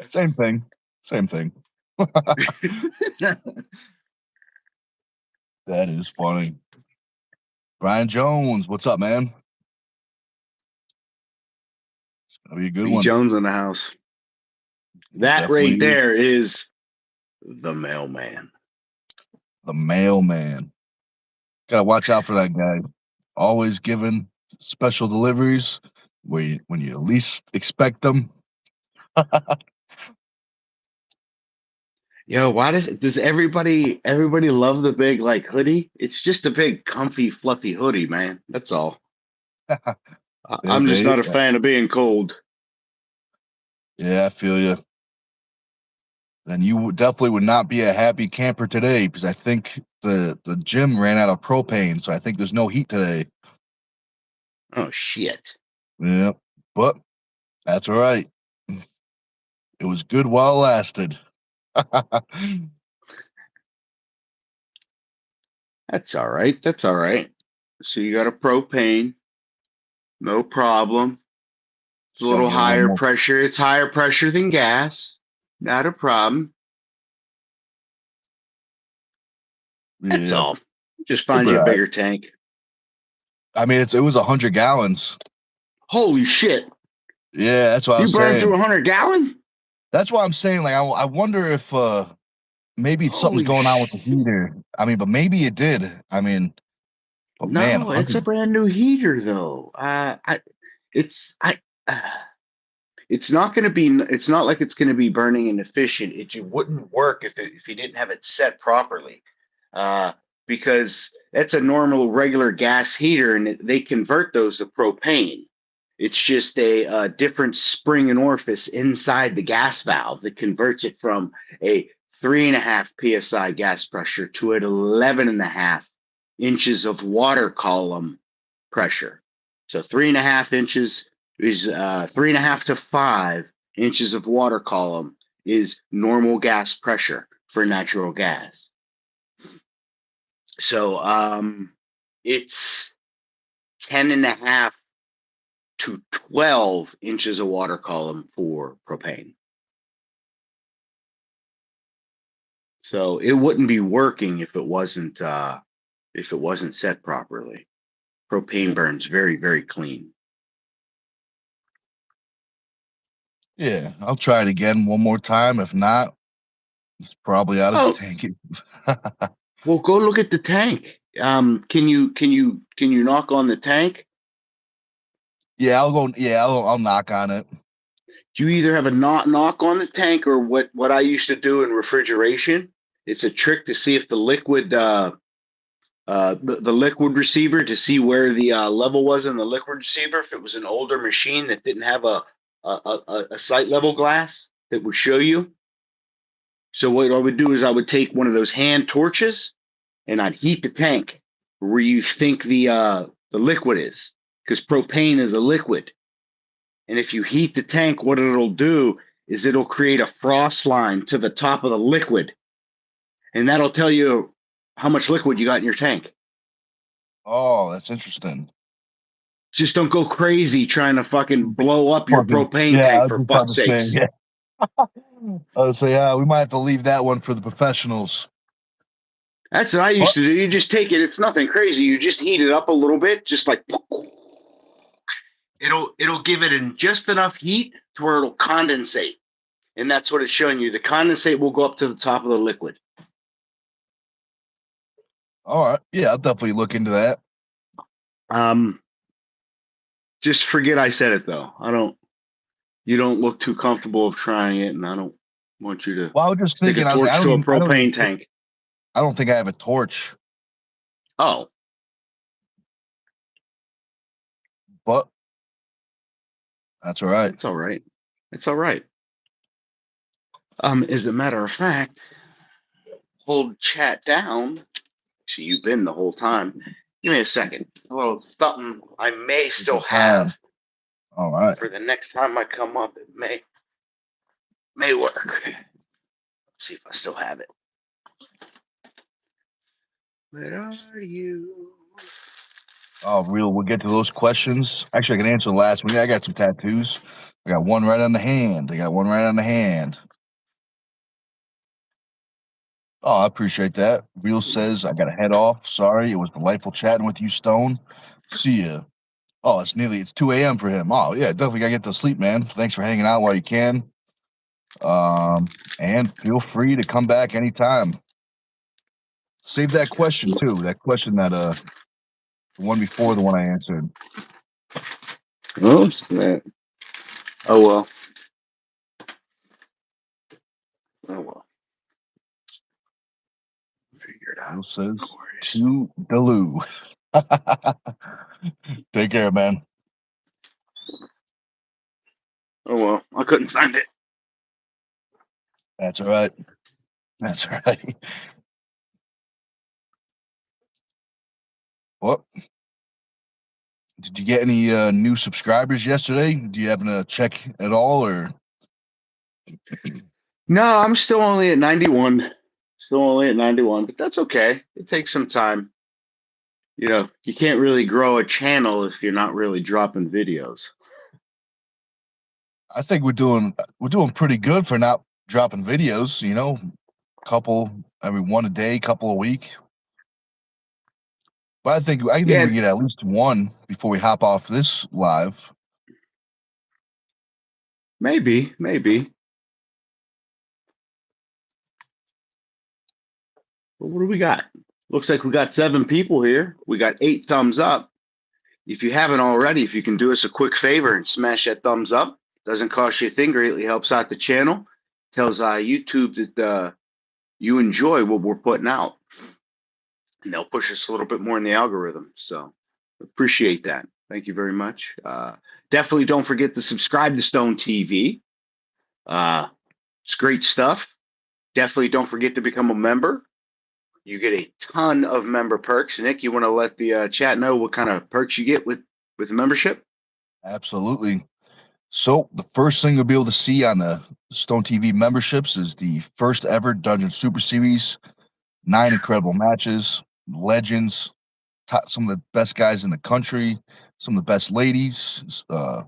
Same thing. Same thing. That is funny. Brian Jones, what's up, man? It's gonna be a good B. one. Jones in the house. It That definitely right is. there is the mailman. The mailman. Gotta watch out for that guy. Always giving special deliveries when you least expect them. Yo, why does everybody love the big like hoodie? It's just a big comfy fluffy hoodie, man. That's all. They, I'm just they, not a fan of being cold. yeah, I feel you. Then definitely would not be a happy camper today because I think the gym ran out of propane, so I think there's no heat today. Oh shit. Yeah, but that's all right. It was good while it lasted. That's all right. That's all right. So you got a propane, no problem. It's a Just gotta little get one higher more. pressure. It's higher pressure than gas. Not a problem. That's Yeah, all. Just it'll find be you all a right. bigger tank. I mean, it was 100 gallons. Holy shit. Yeah, that's what I You was burned through saying. 100 gallon? That's why I'm saying. Like, I wonder if maybe something's Holy going on with the shit. heater. I mean, but maybe it did. I mean, but man, No, it's a 100. brand new heater though. It's I. Uh, it's not going to be. It's not like it's going to be burning inefficient. It wouldn't work if you didn't have it set properly, uh, because that's a normal regular gas heater, and they convert those to propane. It's just a different spring and orifice inside the gas valve that converts it from a 3.5 psi gas pressure to an 11.5 inches of water column pressure. So 3.5 inches is 3.5 to 5 inches of water column is normal gas pressure for natural gas. So it's 10.5 to 12 inches of water column for propane. So it wouldn't be working if it wasn't set properly. Propane Yeah, burns very, very clean. yeah. I'll try it again one more time. If not, it's probably out of the Oh, tank. well, go look at the tank. Can you knock on the tank? Yeah, I'll go. Yeah, I'll knock on it. You either have a knock on the tank or what I used to do in refrigeration. It's a trick to see if the liquid the liquid receiver to see where the level was in the liquid receiver. If it was an older machine that didn't have a site level glass that would show you. So what I would do is I would take one of those hand torches and I'd heat the tank where you think the liquid is, because propane is a liquid. And if you heat the tank, what it'll do is it'll create a frost line to the top of the liquid, and that'll tell you how much liquid you got in your tank. Oh, that's interesting. Just don't go crazy trying to fucking blow up your Fucking propane yeah, I tank was for just about fuck's to say sakes. yeah. I would say yeah, we might have to leave that one for the professionals. That's what I used But to do. You just take it. It's nothing crazy. You just heat it up a little bit, just like it'll give it in just enough heat to where it'll condensate, and that's what it's showing you. The condensate will go up to the top of the liquid. all right, yeah, I'll definitely look into that. Um, just forget I said it though. I don't. You don't look too comfortable of trying it, and I don't want you to Well, I was just stick a thinking. I was like, torch to a propane tank. I don't think I have a torch, Oh, but that's all right. it's all right. It's all right. As a matter of fact, hold chat down. So you've been the whole time. Give me a second. A little something I may Take still your have time. All right. for the next time I come up. It may work. Let's see if I still have it. Where are you? Oh, we'll get to those questions. Actually, I can answer the last one. Yeah, I got some tattoos. I got one right on the hand. I got one right on the hand. Oh, I appreciate that. Real says I got to head off. Sorry, it was delightful chatting with you, Stone. See ya. Oh, it's 2 a.m. for him. Oh, yeah, definitely gotta get to sleep, man. Thanks for hanging out while you can. And feel free to come back anytime. Save that question too. That question that the one before the one I answered. Oh, snap. Oh well. Oh well. Figure it out. Real No says worries. to Delou. Take care, man. Oh well. I couldn't find it. That's all right. That's all right. Well, did you get any new subscribers yesterday? Do you happen to check at all, or No, I'm still only at 91. Still only at 91, but that's okay. It takes some time. You know, you can't really grow a channel if you're not really dropping videos. I think we're doing pretty good for not dropping videos. You know, couple every one a day, couple a week. But I think Yeah, we get at least one before we hop off this live. maybe. But what do we got? Looks like we got 7 people here. We got 8 thumbs up. If you haven't already, if you can do us a quick favor and smash that thumbs up, doesn't cost you a thing, greatly helps out the channel. Tells YouTube that you enjoy what we're putting out, and they'll push us a little bit more in the algorithm. So appreciate that. Thank you very much. Definitely don't forget to subscribe to Stone TV. It's great stuff. Definitely don't forget to become a member. You get a ton of member perks. Nick, you want to let the chat know what kind of perks you get with membership? Absolutely. So the first thing you'll be able to see on the Stone TV memberships is the first ever Dungeon Super Series, 9 incredible matches, legends, some of the best guys in the country, some of the best ladies, some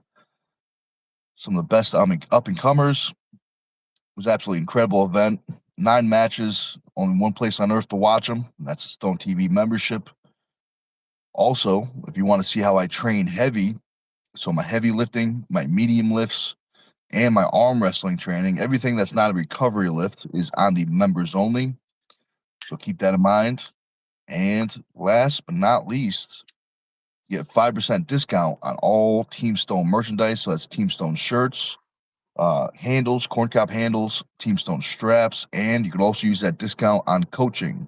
of the best up and comers. It was absolutely incredible event. 9 matches, only one place on earth to watch them. And that's a Stone TV membership. Also, if you want to see how I train heavy, so my heavy lifting, my medium lifts, and my arm wrestling training, everything that's not a recovery lift is on the members only. So keep that in mind. And last but not least, you get 5% discount on all Team Stone merchandise. So that's Team Stone shirts, handles, corn cob handles, Team Stone straps, and you can also use that discount on coaching.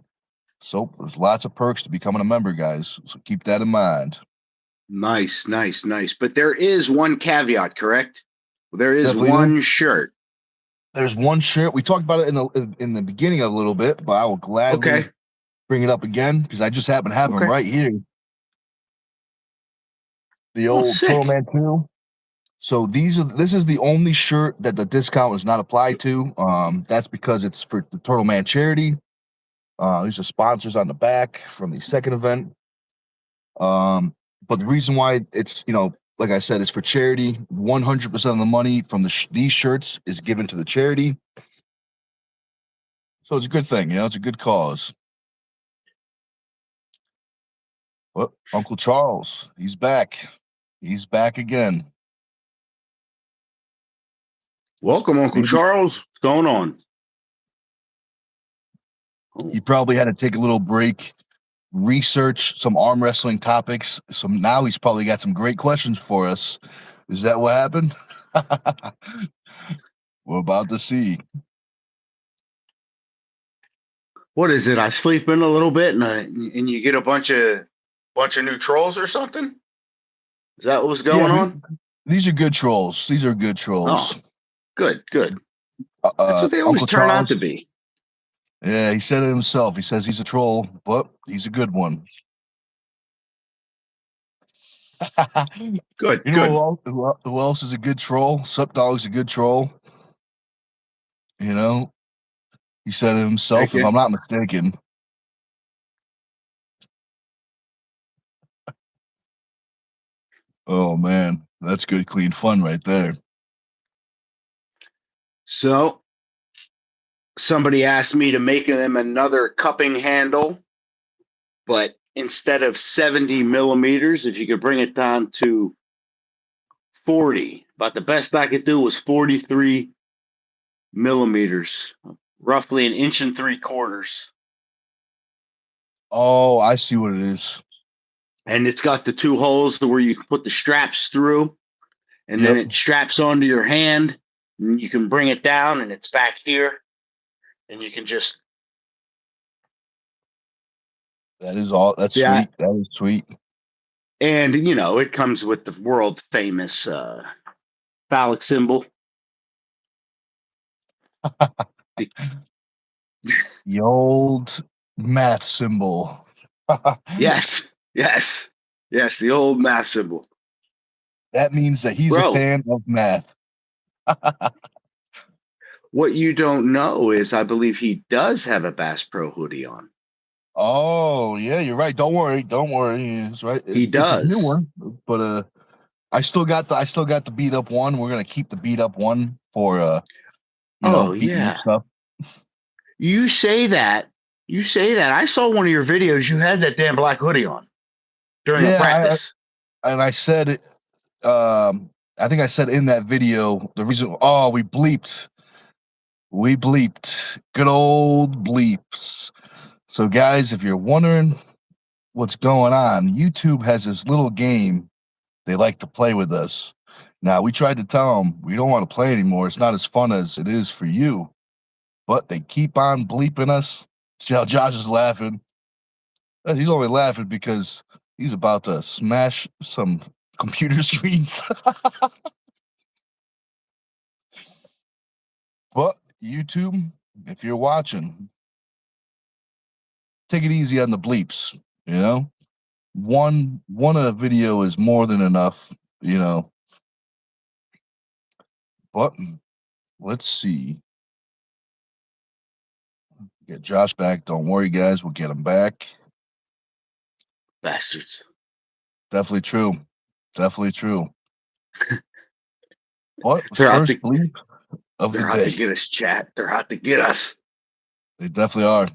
So there's lots of perks to becoming a member, guys. So keep that in mind. Nice. But there is one caveat, correct? There is Definitely one shirt. there's one shirt. We talked about it in the beginning a little bit, but I will gladly Okay. bring it up again because I just happen to have them Okay. right here. The Oh, old Turtle sick. Man 2. So this is the only shirt that the discount is not applied to. That's because it's for the Turtle Man charity. These are sponsors on the back from the second event. But the reason why it's, like I said, it's for charity. 100% of the money from these shirts is given to the charity. So it's a good thing, it's a good cause. But Uncle Charles, he's back. He's back again. Welcome, Uncle Maybe Charles. What's going on? Oh, he probably had to take a little break, research some arm wrestling topics. So now he's probably got some great questions for us. Is that what happened? We're about to see. what is it? I sleep in a little bit, and you get a bunch of new trolls or something. Is that what was Yeah, going on? these are good trolls. These are good Oh, trolls. good. That's what they always Uncle turn out to Charles. be. Yeah, he said it himself. He says he's a troll, but he's a good one. Good, You know good. who else is a good troll? Sup Dog's a good troll. You know, he said it himself, Thank if you. I'm not mistaken. Oh man, that's good, clean fun right there. So somebody asked me to make them another cupping handle, but instead of 70 millimeters, if you could bring it down to 40. But the best I could do was 43 millimeters, roughly 1.75 inches. Oh, I see what it is. And it's got the two holes where you can put the straps through, and then Yep, it straps onto your hand, and you can bring it down, and it's back here, and you can just, that is all. That's yeah. sweet. That is sweet. And, it comes with the world famous phallic symbol. The old math symbol. Yes, yes, yes, the old math symbol. That means that he's a Bro, fan of math. what you don't know is I believe he does have a Bass Pro hoodie on. Oh, yeah, you're right. Don't worry. Don't worry. It's right. He It's a new does. one, but I still got the beat up one. We're gonna keep the beat up one for Oh, beating up yeah. stuff. You say that. You say that. I saw one of your videos. You had that damn black hoodie on during a Yeah, practice. and I said it. I think I said in that video the reason. Oh, we bleeped, good old bleeps. So, guys, if you're wondering what's going on, YouTube has this little game they like to play with us. Now, we tried to tell them we don't want to play anymore. It's not as fun as it is for you, but they keep on bleeping us. See how Josh is laughing? He's only laughing because he's about to smash some computer screens. But YouTube, if you're watching, take it easy on the bleeps. You know, one a video is more than enough. You know, but let's see. Get Josh back. Don't worry, guys. We'll get him back. Bastards. Definitely true. Definitely true. But They're out first to bleep of the they're out to day. get us, chat. They're out to get us. They definitely are.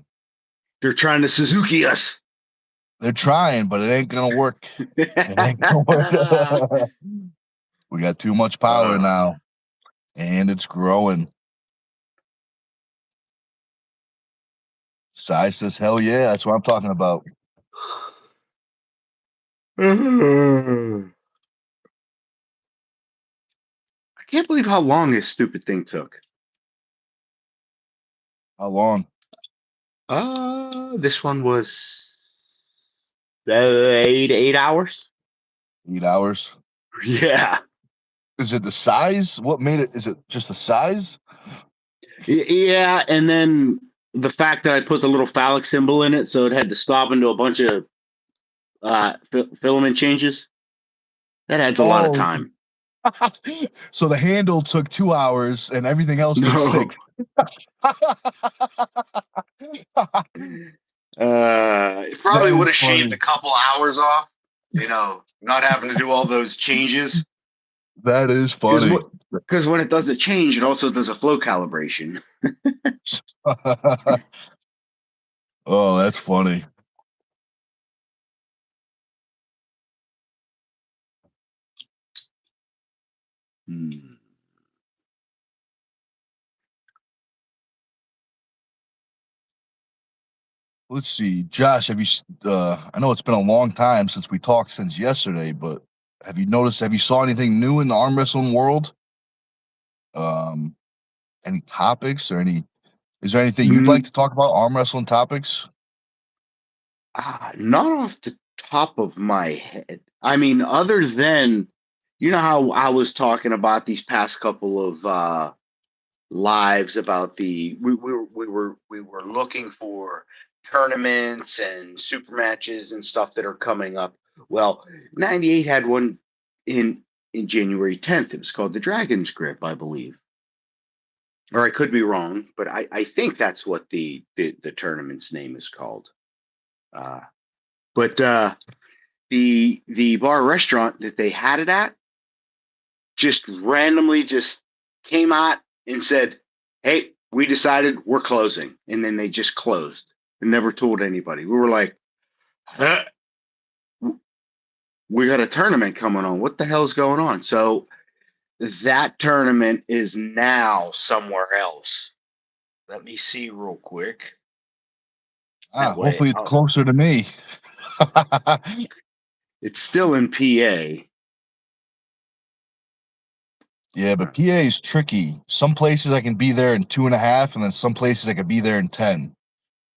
They're trying to Suzuki us. They're trying, but it ain't gonna work. It ain't gonna work. We got too much power uh, now, and it's growing. Size says, "Hell yeah, that's what I'm talking about." I can't believe how long this stupid thing took. How long? This one was 8 hours. 8 hours. Yeah. Is it the size? What made it? Is it just the size? Yeah, and then the fact that I put the little phallic symbol in it, so it had to stop into a bunch of filament changes. That adds a lot of Oh, time. so the handle took 2 hours, and everything else took No, 6. it probably That would is have shaved a funny. couple hours off. Not having to do all those changes. That is Because funny. when it does a change, it also does a flow calibration. Oh, that's funny. Hmm. Let's see, Josh. I know it's been a long time since we talked since yesterday, but have you noticed? Have you saw anything new in the arm wrestling world? Um, any topics or any? Is there anything you'd like Mm, to talk about? Arm wrestling topics? not off the top of my head. I mean, other than how I was talking about these past couple of lives about we were looking for tournaments and super matches and stuff that are coming up. Well, 98 had one in January 10th. It was called the Dragon's Grip, I believe. Or I could be wrong, but I think that's what the tournament's name is called. Uh, but the bar restaurant that they had it at just randomly just came out and said, "Hey, we decided we're closing," and then they just closed and never told anybody. We were like, huh? We got a tournament coming on. What the hell's going on? So that tournament is now somewhere else. Let me see real quick. That way, Hopefully it's closer to me. it's still in PA. Yeah, but PA is tricky. Some places I can be there in 2.5, and then some places I can be there in 10.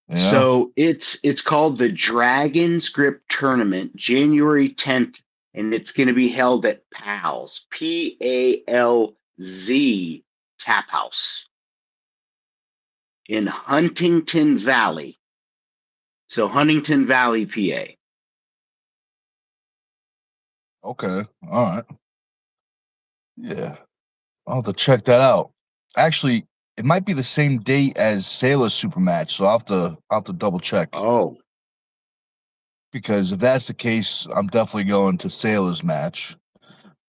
You know? So it's called the Dragon's Grip Tournament, January 10th, and it's going to be held at PALZ, PALZ Tap House in Huntington Valley. So Huntington Valley, PA. Okay. All right. Yeah. I'll have to check that out. Actually, it might be the same date as Sailor's Super Match, so I'll have to double check. Oh, Because if that's the case, I'm definitely going to Sailor's match.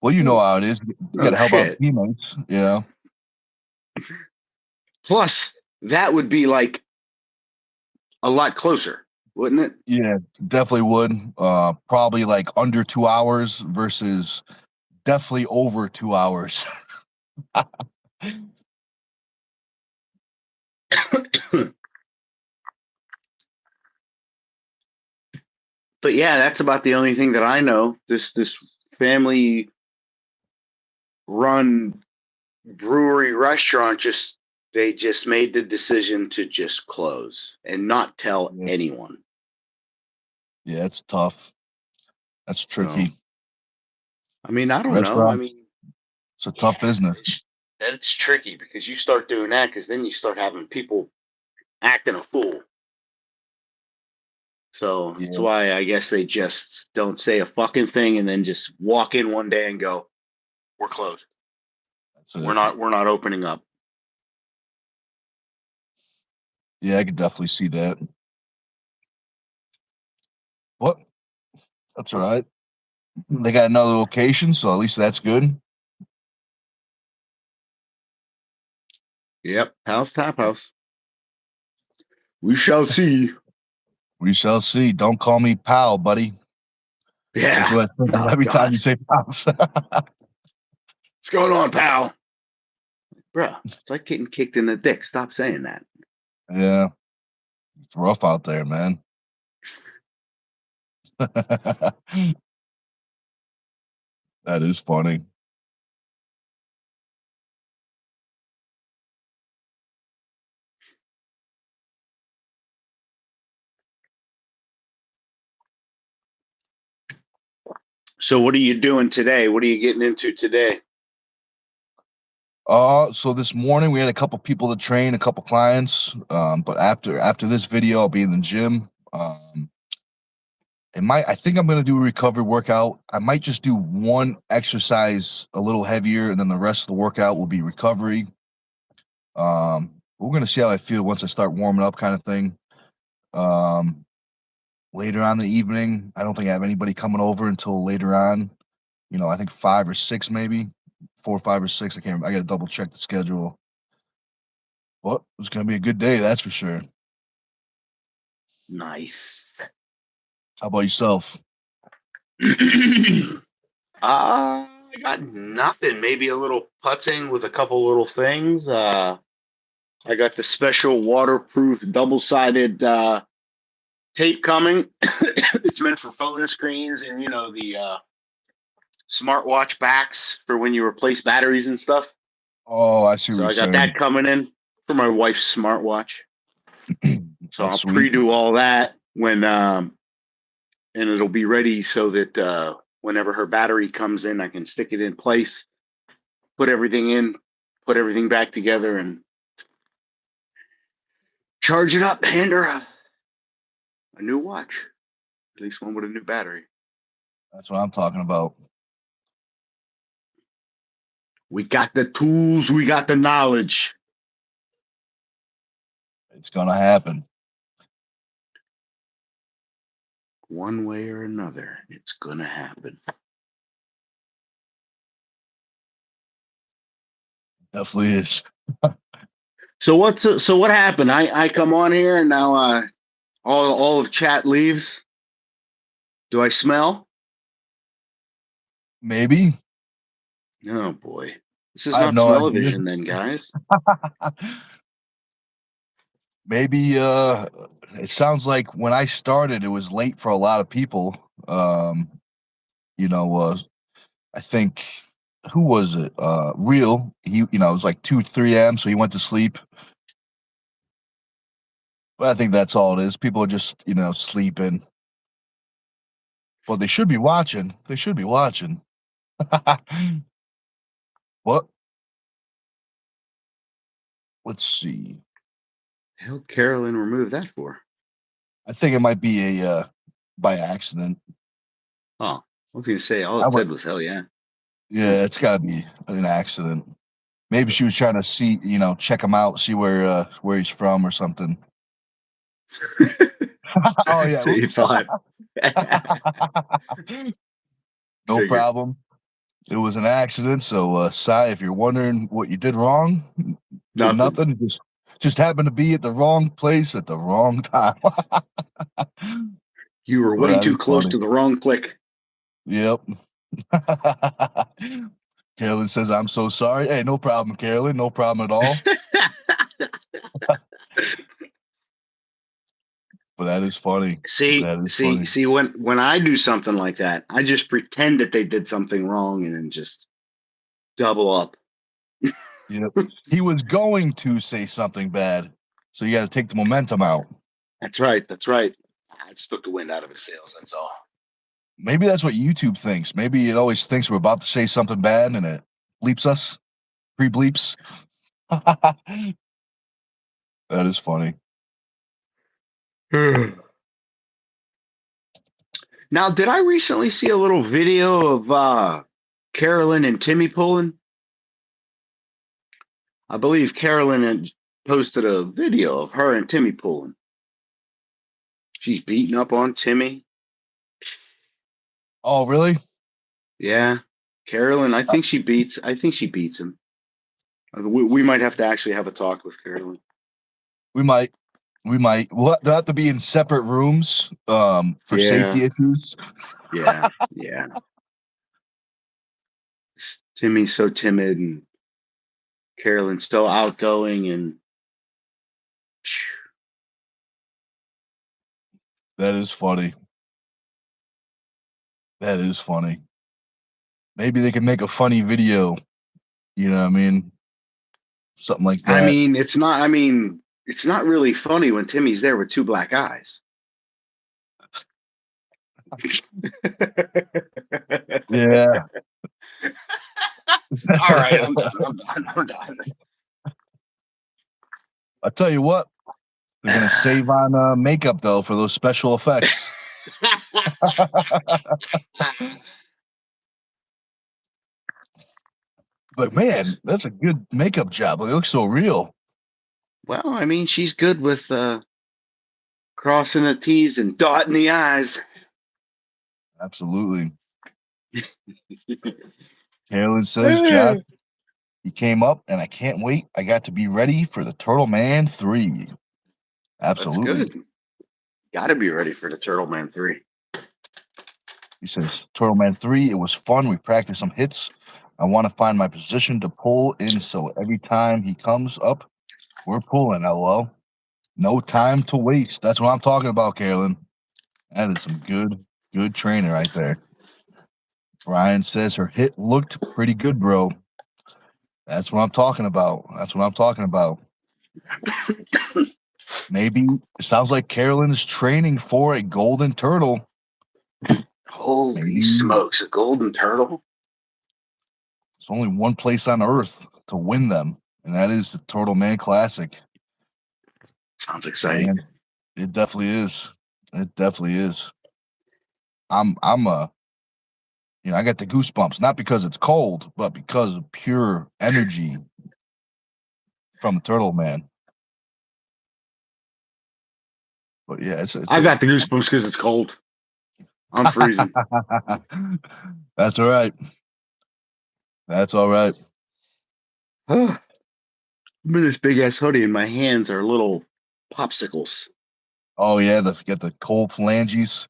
Well, you know oh, how it is. You got oh to help out shit. teammates, you know? Plus, that would be like a lot closer, wouldn't it? Yeah, definitely would. Probably like under 2 hours versus definitely over 2 hours. But yeah, that's about the only thing that I know. This family run brewery restaurant just they just made the decision to just close and not tell Yeah, anyone. yeah, it's tough. That's So tricky. I mean, I don't know. I Restaurants, mean, it's a tough yeah, business. it's tricky because you start doing that because then you start having people acting a fool. So that's Yeah, why I guess they just don't say a fucking thing and then just walk in one day and go, "We're closed. that's We're it. not. We're not opening up." Yeah, I could definitely see that. What? That's all right. They got another location, so at least that's good. Yep, House Tap House. We shall see. We shall see. Don't call me pal, buddy. That's Yeah. what I think of Oh every time God, you say pals. what's going on, pal? Bruh, it's like getting kicked in the dick. Stop saying that. Yeah, it's rough out there, man. That is funny. So, what are you doing today? What are you getting into today? So this morning we had a couple people to train, a couple clients. But after this video, I'll be in the gym. I think I'm gonna do a recovery workout. I might just do one exercise a little heavier, and then the rest of the workout will be recovery. We're gonna see how I feel once I start warming up, kind of thing. Um, Later on in the evening, I don't think I have anybody coming over until later on. I think 5 or 6, maybe 4, 5 or 6. I can't. I got to double check the schedule. But it's gonna be a good day, that's for sure. Nice. How about yourself? I got nothing. Maybe a little putting with a couple little things. I got the special waterproof double-sided tape coming. It's meant for phone screens and the smartwatch backs for when you replace batteries and stuff. Oh, I see what So you're I got saying. that coming in for my wife's smartwatch. So That's I'll sweet. pre-do all that when and it'll be ready so that whenever her battery comes in, I can stick it in place, put everything in, put everything back together, and charge it up. Hand her a new watch, at least one with a new battery. That's what I'm talking about. We got the tools, we got the knowledge. It's gonna happen. One way or another, it's gonna happen. Definitely is. So what happened? I come on here and now all of chat leaves. Do I smell? Maybe. Oh boy. This is I have not no idea. smell-o-vision then, guys. Maybe it sounds like when I started it was late for a lot of people. You know, I think who was it? Real. It was like 2, 3 a.m., so he went to sleep. But I think that's all it is. People are just, sleeping. But they should be watching. They should be watching. What? Let's see. The hell Carolyn removed that for? I think it might be a by accident. Oh, I was gonna say all I it would, said was hell yeah. yeah, it's got to be an accident. Maybe she was trying to see, check him out, see where he's from or something. Oh yeah, So you oops. thought No figured problem. It was an accident. So, Sai, if you're wondering what you did wrong, did nothing. nothing. Just happened to be at the wrong place at the wrong time. You were Well, way that too is close funny. to the wrong click. Yep. Carolyn says, "I'm so sorry." Hey, no problem, Carolyn. No problem at all. But that is funny. See, That is see, funny. see, when I do something like that, I just pretend that they did something wrong and then just double up. Yep. He was going to say something bad, so you got to take the momentum out. That's right. That's right. I just took the wind out of his sails. That's all. Maybe that's what YouTube thinks. Maybe it always thinks we're about to say something bad and it bleeps us, pre-bleeps. That is funny. Now, did I recently see a little video of Carolyn and Timmy pulling? I believe Carolyn had posted a video of her and Timmy pulling. She's beating up on Timmy. Oh, really? Yeah, Carolyn. I think she beats him. We might have to actually have a talk with Carolyn. We might. We might. They'll have to be in separate rooms for Yeah, safety issues. yeah, yeah. Timmy's so timid and Carolyn's so outgoing and That is funny. That is funny. Maybe they can make a funny video. You know what I mean? Something like that. it's not really funny when Timmy's there with two black eyes. Yeah. All right, I'm done. I'm done. I tell you what, they're gonna save on makeup though for those special effects. But man, that's a good makeup job. It looks so real. Well, she's good with crossing the T's and dotting the I's. Absolutely. Carolyn says, Josh, he came up and I can't wait. I got to be ready for the Turtle Man 3. That's Absolutely. good. Got to be ready for the Turtle Man 3. He says, Turtle Man 3, it was fun. We practiced some hits. I want to find my position to pull in so every time he comes up, we're pulling, LOL. No time to waste. That's what I'm talking about, Carolyn. That is some good training right there. Brian says her hit looked pretty good, bro. That's what I'm talking about. That's what I'm talking about. Maybe it sounds like Carolyn is training for a golden turtle. Holy Maybe smokes, a golden turtle? there's only one place on earth to win them, and that is the Turtle Man Classic. Sounds exciting. Man, it definitely is. It definitely is. I'm I got the goosebumps, not because it's cold, but because of pure energy from the Turtle Man. But yeah, it's I a got the goosebumps because it's cold. I'm freezing. That's all right. That's all right. I'm in this big ass hoodie, and my hands are little popsicles. Oh yeah, get the cold phalanges.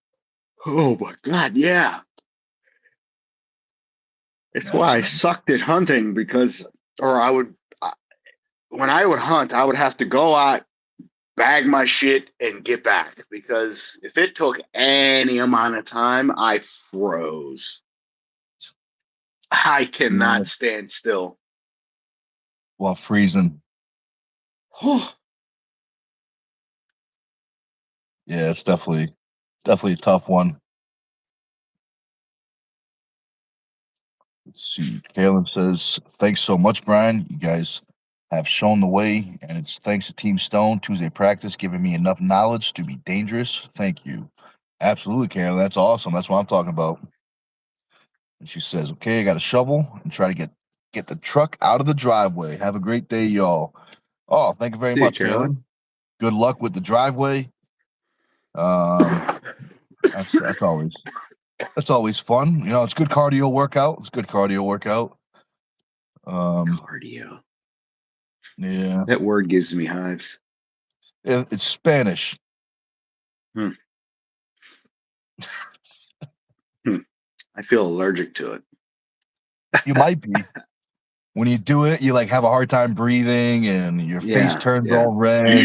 Oh my god, yeah. It's why That's I nice. sucked at hunting because, or I would, when I would hunt, I would have to go out, bag my shit, and get back because if it took any amount of time, I froze. I Yeah, cannot stand still. while freezing. Yeah, it's definitely a tough one. Let's see. Kalen says, "Thanks so much, Brian. You guys have shown the way, and it's thanks to Team Stone Tuesday practice giving me enough knowledge to be dangerous. Thank you." Absolutely, Karen. That's awesome. That's what I'm talking about. And she says, "Okay, I got a shovel and try to get the truck out of the driveway. Have a great day, y'all." Oh, thank you very See you, much, Carolyn. Kaylin. Good luck with the driveway. Um, that's always fun. You know, it's good cardio workout. It's good cardio workout. Um, Cardio. yeah, That word gives me hives. it's Spanish. Hmm. Hmm. I feel allergic to it. You might be. When you do it, you like have a hard time breathing, and your face Yeah, turns yeah. all red.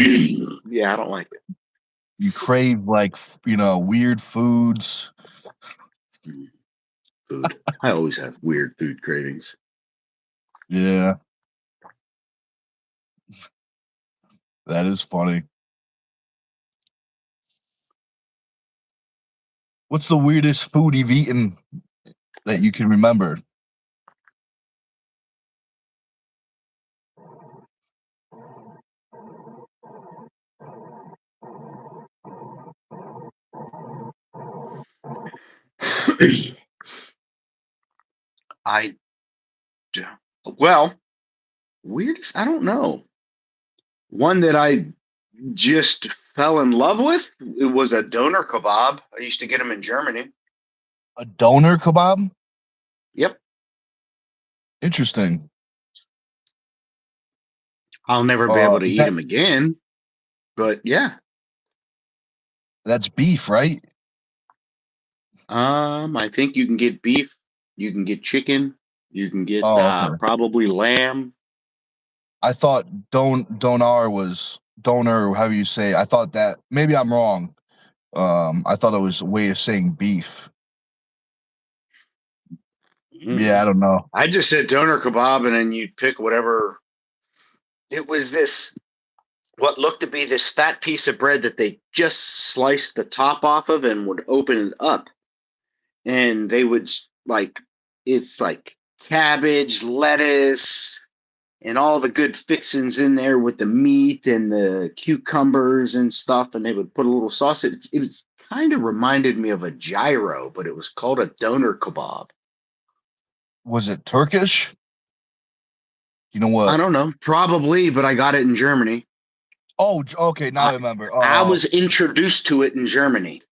Yeah, I don't like it. You crave like weird foods. Food. I always have weird food cravings. Yeah, that is funny. What's the weirdest food you've eaten that you can remember? I well, weirdest. I don't know. One that I just fell in love with. It was a doner kebab. I used to get them in Germany. A doner kebab? Yep. Interesting. I'll never be able to Is eat that them again. But yeah. that's beef, right? I think you can get beef. You can get chicken. You can get Oh, okay. probably lamb. I thought donar was donor, however you say. I thought that maybe I'm wrong. I thought it was a way of saying beef. Yeah, Mm. I don't know. I just said doner kebab, and then you'd pick whatever. It was this what looked to be this fat piece of bread that they just sliced the top off of and would open it up, and they would like it's like cabbage, lettuce, and all the good fixings in there with the meat and the cucumbers and stuff, and they would put a little sauce. It was kind of reminded me of a gyro, but it was called a doner kebab. Was it Turkish? You know I what? don't know, probably, but I got it in Germany. Oh, okay. Now I I remember. I was introduced to it in Germany.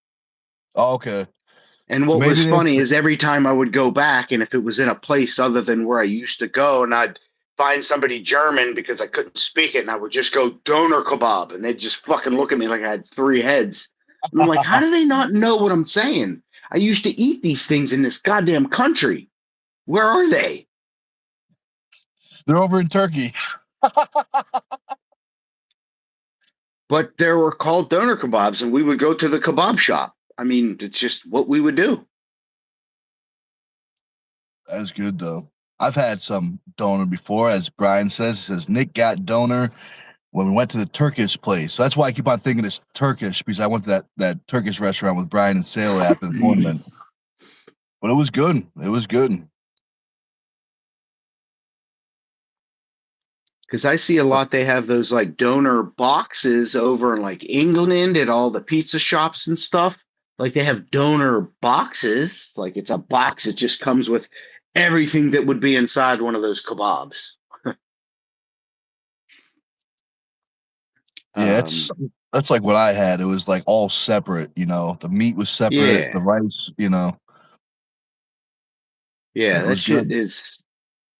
Okay. And So what was maybe they. funny is every time I would go back, and if it was in a place other than where I used to go, and I'd find somebody German because I couldn't speak it, and I would just go doner kebab, and they'd just fucking look at me like I had three heads. And I'm like, how do they not know what I'm saying? I used to eat these things in this goddamn country. Where are they? They're over in Turkey. But they were called doner kebabs, and we would go to the kebab shop. I mean, it's just what we would do. That's good though. I've had some donor before, as Brian says. He says Nick got donor when we went to the Turkish place. So that's why I keep on thinking it's Turkish because I went to that Turkish restaurant with Brian and Sailor after the tournament. But it was good. It was good. Because I see a But lot, they have those like donor boxes over in like England at all the pizza shops and stuff. Like they have donor boxes. Like it's a box. It just comes with everything that would be inside one of those kebabs. yeah, it's Um, That's like what I had. It was like all separate, the meat was separate, the Yeah. rice, Yeah, it that was shit good. is,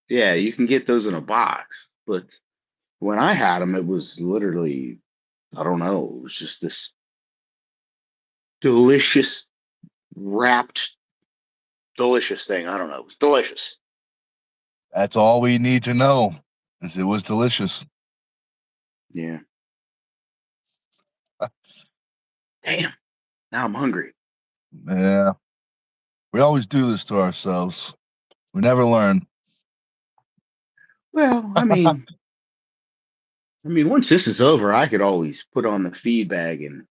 yeah, you can get those in a box. But when I had them, it was literally, I don't know, it was just this delicious, wrapped, delicious thing. I don't know. It was delicious. That's all we need to know, is it was delicious. Yeah. Damn. Now I'm hungry. Yeah, we always do this to ourselves. We never learn. Well, once this is over, I could always put on the feed bag and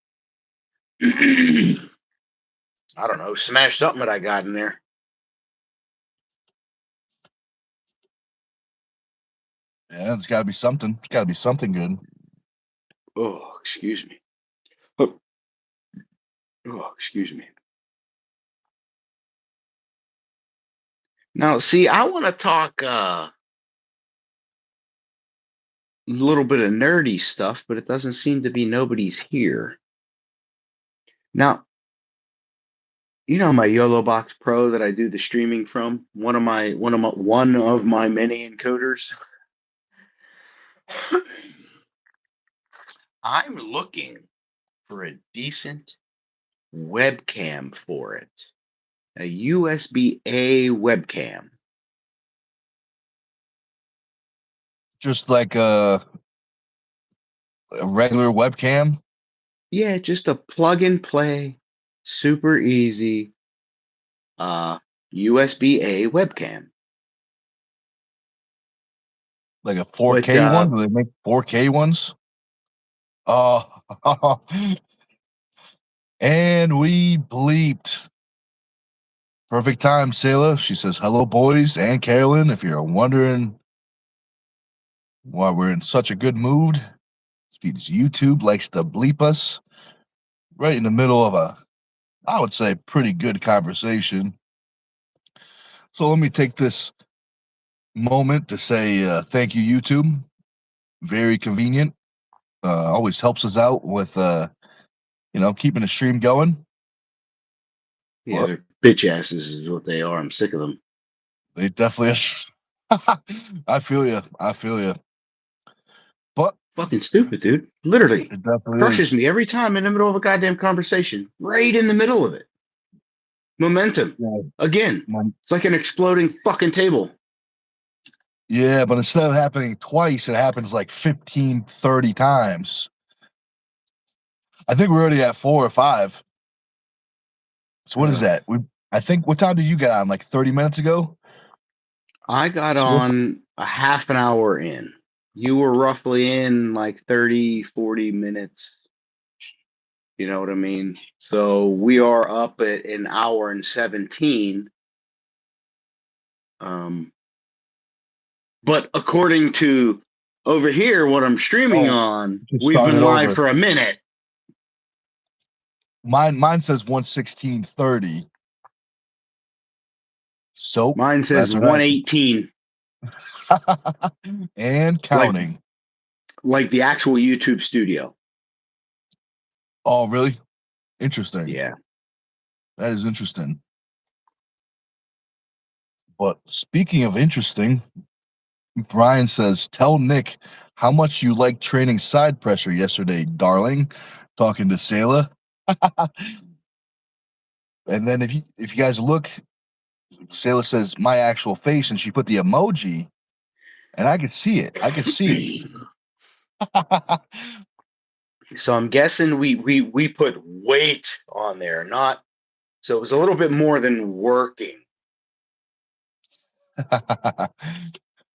I don't know, smash something that I got in there. Yeah, it's got to be something. It's got to be something good. Oh, excuse me. Oh, excuse me. Now, see, I want to talk a little bit of nerdy stuff, but it doesn't seem to be nobody's here. Now, my YOLO Box Pro that I do the streaming from, one of my many encoders. I'm looking for a decent webcam for it. A USB-A webcam. Just like a regular webcam, Yeah, just a plug and play, super easy USB-A webcam. like a But 4K one. Do they make 4K ones? Oh, and we bleeped. Perfect time, Sailor. She says, "Hello, boys and Carolyn. If you're wondering why we're in such a good mood, it's because YouTube likes to bleep us right in the middle of I would say, pretty good conversation." So let me take this moment to say thank you, YouTube. Very convenient. Always helps us out with keeping the stream going. yeah, Well, they're bitch asses is what they are. I'm sick of them. they definitely. I feel you. I feel you. But Fucking stupid, dude. Literally it definitely crushes is. me every time in the middle of a goddamn conversation. Right in the middle of it. Momentum. Yeah, Again. my- It's like an exploding fucking table. yeah, but instead of happening twice, it happens like 15, 30 times. I think we're already at 4 or 5. So what is Ugh. that? I think, what time did you get on? Like 30 minutes ago? I got So on a half an hour in. You were roughly in like 30, 40 minutes. You know what I mean? So we are up at an hour and 17. Um, but according to over here, what I'm streaming oh, on, just we've been started live over. for a minute. Mine says 1:16:30. So Mine says that's right. 118, And like counting. the actual YouTube studio. Oh, really? Interesting. Yeah. That is interesting. But speaking of interesting, Brian says, "Tell Nick how much you liked training side pressure yesterday, darling." Talking to Sayla. And then if you guys look, Sayla says my actual face, and she put the emoji, and I could see it. I could see it. So I'm guessing we put weight on there, not so it was a little bit more than working.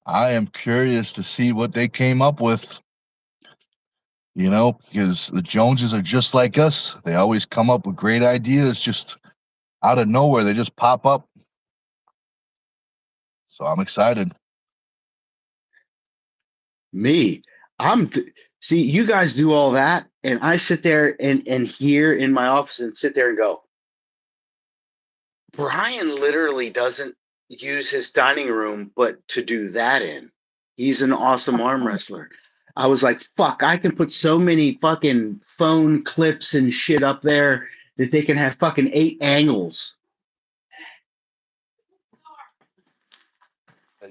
I am curious to see what they came up with. Because the Joneses are just like us. They always come up with great ideas just out of nowhere. They just pop up. So I'm excited. Me, see you guys do all that, and I sit there and here in my office and sit there and go, Brian literally doesn't use his dining room but to do that in. He's an awesome arm wrestler. I was like, fuck, I can put so many fucking phone clips and shit up there that they can have fucking 8 angles.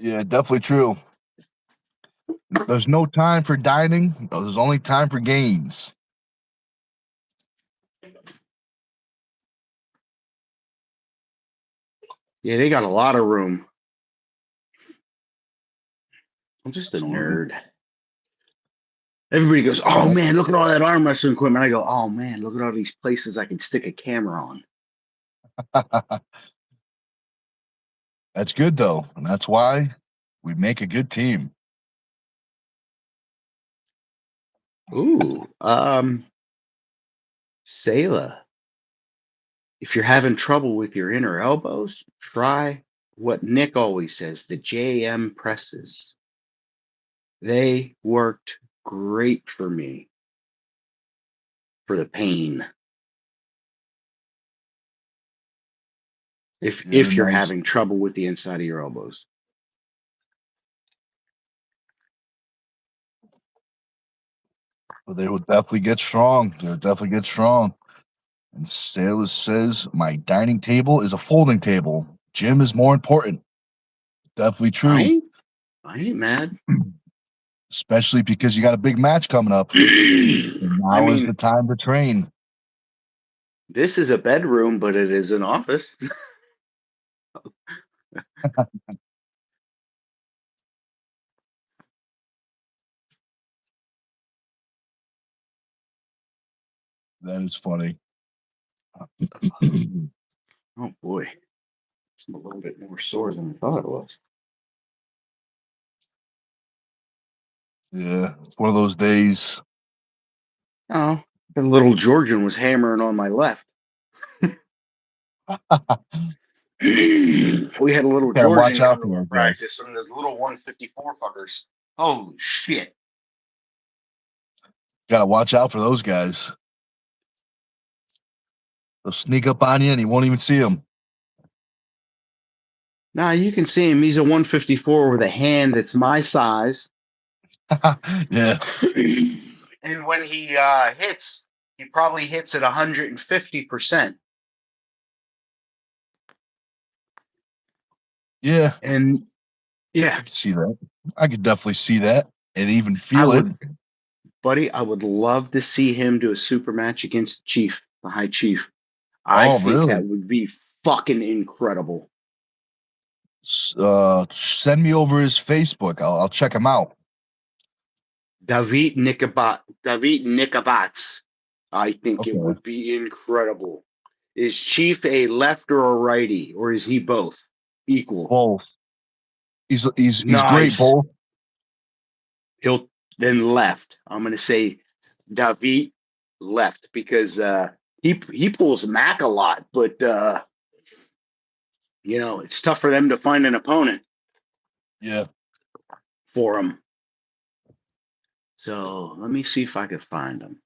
Yeah, definitely true. There's no time for dining. There's only time for games. Yeah, they got a lot of room. I'm just a Absolutely. nerd. Everybody goes, oh man, look at all that arm wrestling equipment. I go, oh man, look at all these places I can stick a camera on. That's good though, and that's why we make a good team. Ooh, Sayla, if you're having trouble with your inner elbows, try what Nick always says, the JM presses. They worked great for me for the pain. Yeah, If you're nice. having trouble with the inside of your elbows. But they will definitely get strong. They'll definitely get strong. And Sailor says, my dining table is a folding table. Gym is more important. Definitely I true. ain't I ain't mad. Especially because you got a big match coming up. And I now is the mean, time to train. this is a bedroom, but it is an office. That is funny. Oh boy, it's a little bit more sore than I thought it was. Yeah, it's one of those days. Oh, the little Georgian was hammering on my left. We had a little Gotta watch Georgian out come for to our those guys. practice, and the little 154 fuckers. Holy shit! Gotta watch out for those guys. They'll sneak up on you and you won't even see them. Now you can see him. He's a 154 with a hand that's my size. Yeah, And when he hits, he probably hits at 150%. yeah. And I yeah, can see that. I could definitely see that and even I feel it. would, buddy, I would love to see him do a super match against Chief, the High Chief. I Oh, think really? that would be fucking incredible. Send me over his Facebook. I'll check him out. David Nikabats. I think it Okay. would be incredible. Is Chief a left or a righty, or is he both equal? Both. He's great. Nice. Both. He'll then left. I'm gonna say David left because he pulls Mac a lot, but it's tough for them to find an opponent Yeah. for him. So let me see if I can find him.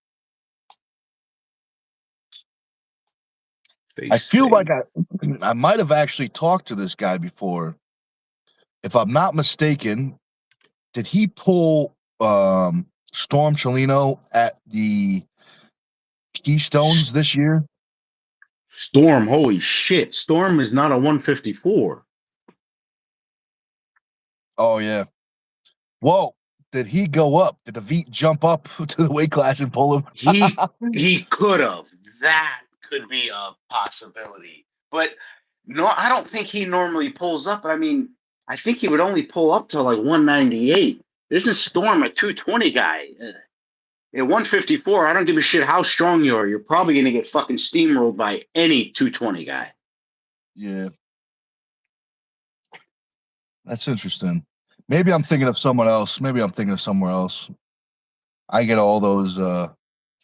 I Face feel like save. I might have actually talked to this guy before. If I'm not mistaken, did he pull Storm Chelino at the Keystones this year? Storm, holy shit. Storm is not a 154. Oh yeah. Whoa. Did he go up? Did the Veet jump up to the weight class and pull him? He could have. That could be a possibility. But no, I don't think he normally pulls up. I mean, I think he would only pull up to like 198. Isn't Storm a 220 guy? At 154, I don't give a shit how strong you are. You're probably going to get fucking steamrolled by any 220 guy. Yeah, that's interesting. Maybe I'm thinking of someone else. Maybe I'm thinking of somewhere else. I get all those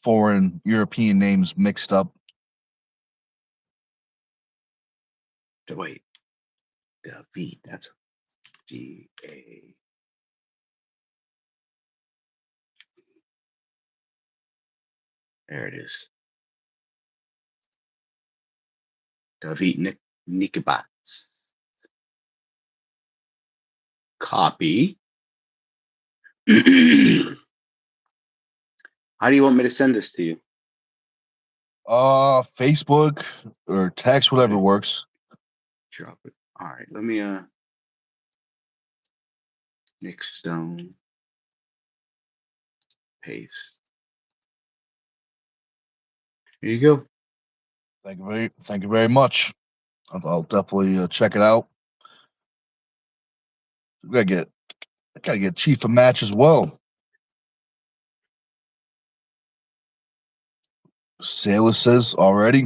foreign European names mixed up. So wait, David, that's D-A. There it is. David Nikabats. Copy. How do you want me to send this to you? Facebook or text, whatever Okay, works. drop it. All right, let me Nic Stone paste. Here you go. Thank you very much. I'll definitely check it out. I gotta get Chief a match as well. Sailor says already,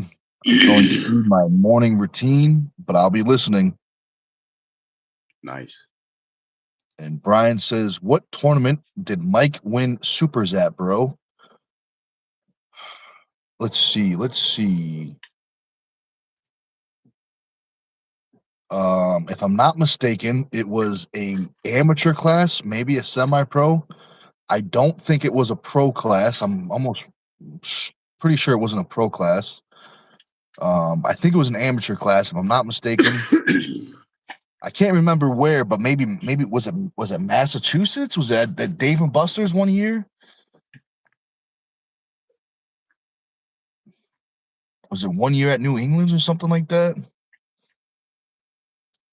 I'm going to do my morning routine, but I'll be listening. Nice. And Brian says, what tournament did Mike win supers at, bro? Let's see. If I'm not mistaken, it was a amateur class, maybe a semi-pro. I don't think it was a pro class. I'm almost pretty sure it wasn't a pro class. I think it was an amateur class, if I'm not mistaken. I can't remember where, but maybe was it Massachusetts? Was it at Dave and Buster's one year? Was it one year at New England's or something like that?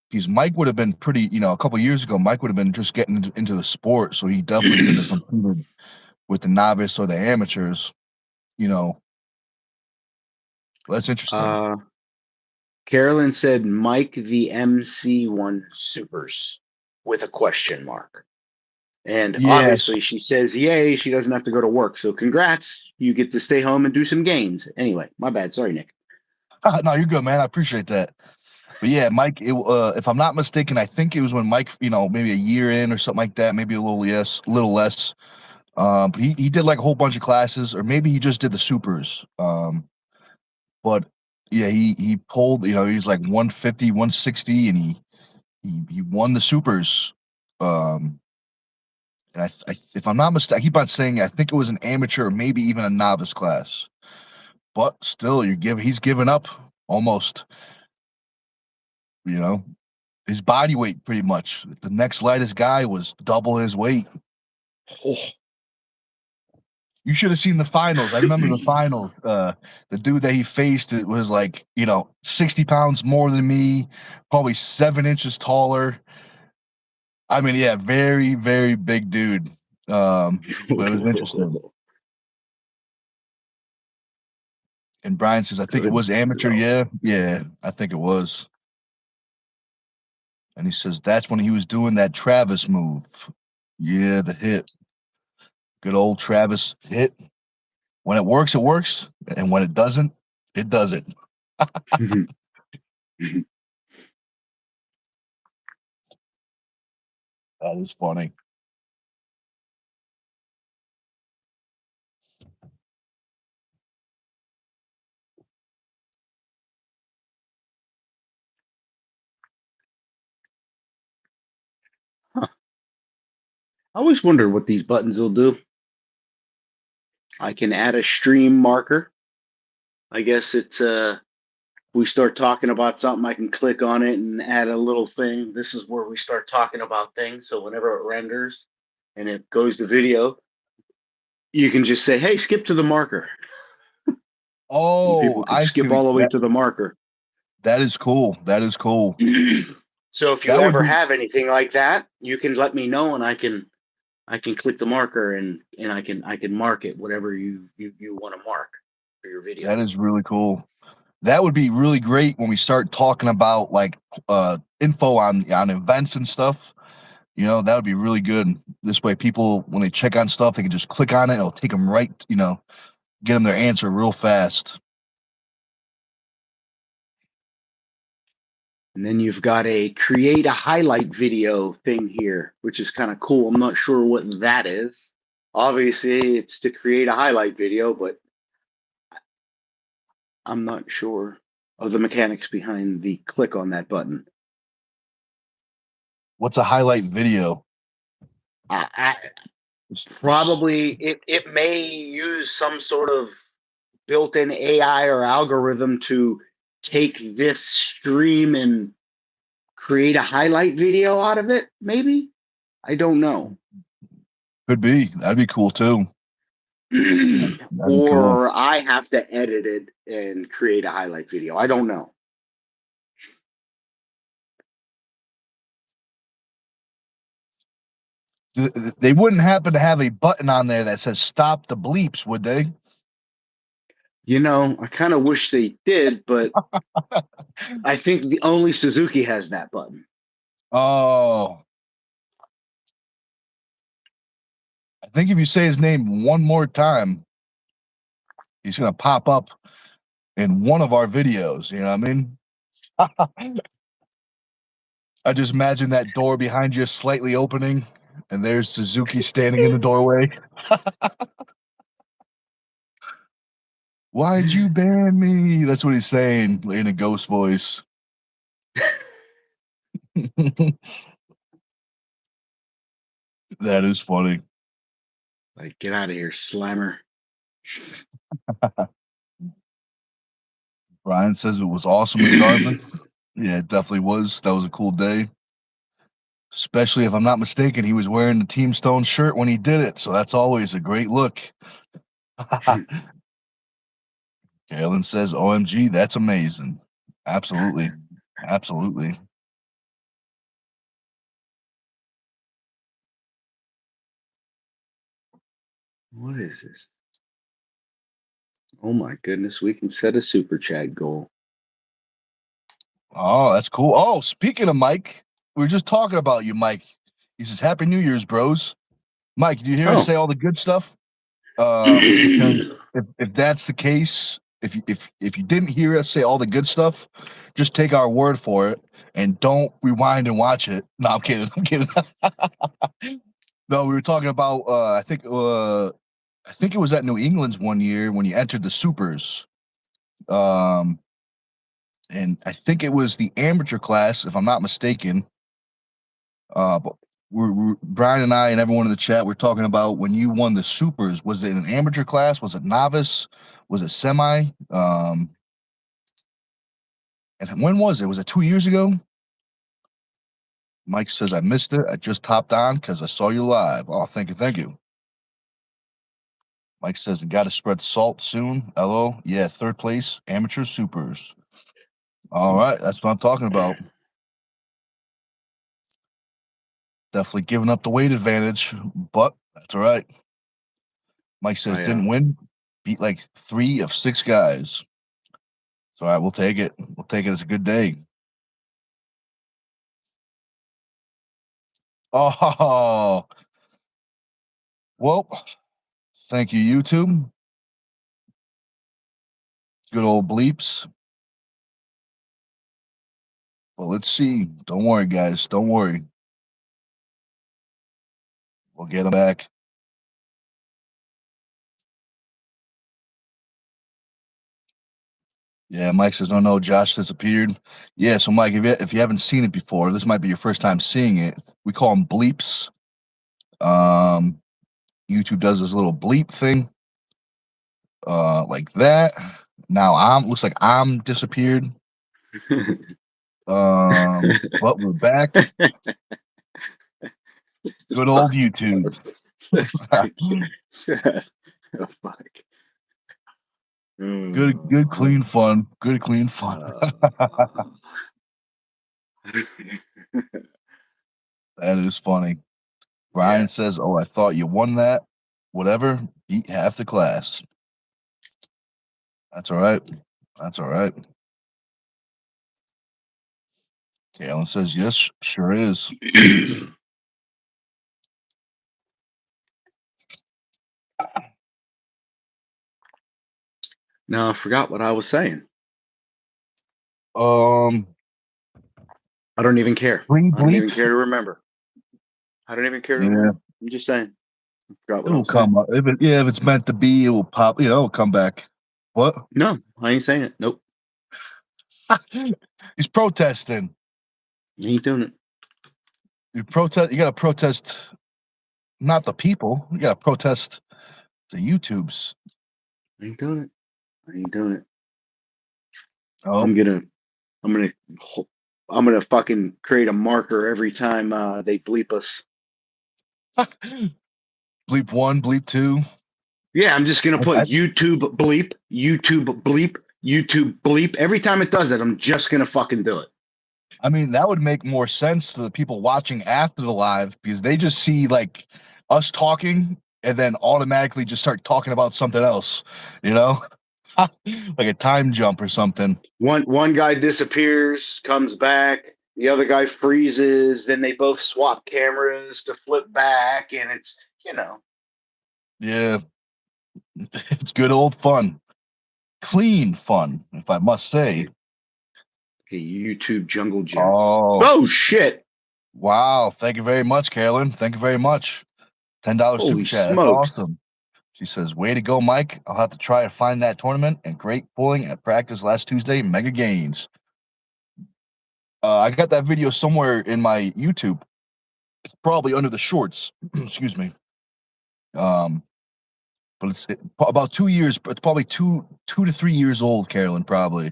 Because Mike would have been pretty, a couple years ago, Mike would have been just getting into the sport, so he definitely couldn't have competed with the novice or the amateurs. You know, that's interesting. Carolyn said Mike the MC won supers with a question mark. And Yes. obviously she says, yay, she doesn't have to go to work. So congrats. You get to stay home and do some gains. Anyway, my bad. Sorry, Nick. No, you're good, man. I appreciate that. But yeah, Mike, if I'm not mistaken, I think it was when Mike, maybe a year in or something like that, maybe a little less. But he did like a whole bunch of classes, or maybe he just did the supers. But yeah, he pulled, he's like 150, 160, and he won the supers. And if I'm not mistaken, I keep on saying I think it was an amateur or maybe even a novice class. But still, he's given up almost, you know, his body weight pretty much. The next lightest guy was double his weight. Oh. You should have seen the finals. I remember the finals. The dude that he faced, it was like, 60 pounds more than me, probably 7 inches taller. I mean, yeah, very, very big dude. But it was interesting. And Brian says, I think it Good was amateur. lord. Yeah, I think it was. And he says that's when he was doing that Travis move. Yeah, the hit. Good old Travis hit. When it works, it works. And when it doesn't, it doesn't. That is funny. Huh. I always wonder what these buttons will do. I can add a stream marker. I guess it's we start talking about something, I can click on it and add a little thing. This is where we start talking about things. So whenever it renders and it goes to video, you can just say, hey, skip to the marker. And Oh, people can I see skip all the way that. to the marker. That is cool. That is cool. So if you That would ever be have anything like that, you can let me know and I can click the marker and I can mark it whatever you want to mark for your that videos. is really cool. That would be really great when we start talking about like info on events and stuff. That would be really good. This way people when they check on stuff, they can just click on it, it'll take them right, get them their answer real fast. And then you've got a create a highlight video thing here, which is kind of cool. I'm not sure what that is. Obviously, it's to create a highlight video, but I'm not sure of the mechanics behind the click on that button. What's a highlight video? I S- probably it may use some sort of built-in AI or algorithm to take this stream and create a highlight video out of it. Maybe I don't know. Could be. That'd be cool too. That'd be cool. or I have to edit it and create a highlight video. I don't know. They wouldn't happen to have a button on there that says "Stop the bleeps," would they? You know, I kind of wish they did, but I think the only Suzuki has that button. Oh, I think if you say his name one more time, he's gonna pop up in one of our videos. You know what I mean? I just imagine that door behind you slightly opening, and there's Suzuki standing in the doorway. Why'd you ban me? That's what he's saying in a ghost voice. That is funny. Like, get out of here, slammer. Brian says it was awesome regardless. Yeah, it definitely was. That was a cool day. Especially if I'm not mistaken, he was wearing the Team Stone shirt when he did it. So that's always a great look. Jalen says, OMG, that's amazing. Absolutely. Absolutely. What is this? Oh my goodness, we can set a super chat goal. Oh, that's cool. Oh, speaking of Mike, we were just talking about you, Mike. He says, Happy New Year's, bros. Mike, did you hear us Oh. say all the good stuff? Because if that's the case, if you didn't hear us say all the good stuff, just take our word for it and don't rewind and watch it. No, I'm kidding. I'm kidding. No, we were talking about I think it was at New England's one year when you entered the supers. And I think it was the amateur class, if I'm not mistaken. But Brian and I and everyone in the chat we're talking about when you won the supers. Was it an amateur class? Was it novice? Was it semi? And when was it? Was it 2 years ago? Mike says I missed it. I just hopped on because I saw you live. Oh, thank you, thank you. Mike says, got to spread salt soon. LO. Yeah, third place, amateur supers. All right, that's what I'm talking about. Definitely giving up the weight advantage, but that's all right. Mike says, didn't win, beat like 3 of 6 guys. So, all right, we'll take it. We'll take it as a good day. Oh, well, thank you, YouTube. Good old bleeps. Well, let's see. Don't worry, guys. Don't worry. We'll get them back. Yeah, Mike says, oh no, Josh disappeared. Yeah, so Mike, if you haven't seen it before, this might be your first time seeing it. We call them bleeps. YouTube does this little bleep thing, like that. Now looks like I'm disappeared. But we're back. Good old YouTube. Oh, fuck. Good, clean fun. Good, clean fun. That is funny. Brian says, "Oh, I thought you won that. Whatever, beat half the class. That's all right. That's all right." Kalen says, "Yes, sure is." Now I forgot what I was saying. I don't even care. I don't even care to remember. I don't even care to remember. I'm just saying. I forgot what It I will was saying. come up. If it's meant to be, it will pop. It'll come back. What? No, I ain't saying it. Nope. He's protesting. I ain't doing it. You protest. You got to protest, not the people. You got to protest the YouTubes. I ain't doing it. I ain't doing it. Oh, I'm gonna fucking create a marker every time they bleep us. bleep 1, bleep 2. Yeah, I'm just gonna put I, YouTube bleep, YouTube bleep, YouTube bleep. Every time it does it, I'm just gonna fucking do it. I mean, that would make more sense to the people watching after the live because they just see like us talking and then automatically just start talking about something else, you know, like a time jump or something. One guy disappears, comes back, the other guy freezes, then they both swap cameras to flip back, and it's Yeah, it's good old fun, clean fun, if I must say. okay, YouTube jungle gym. Oh, Oh shit! wow. Thank you very much, Carolyn. Thank you very much. $10 super Holy chat. That's smokes! awesome. She says, way to go, Mike. I'll have to try to find that tournament and great pulling at practice last Tuesday. Mega gains. I got that video somewhere in my YouTube, probably under the shorts. Excuse me. Um, but about 2 years, it's probably two to 3 years old, Carolyn, probably.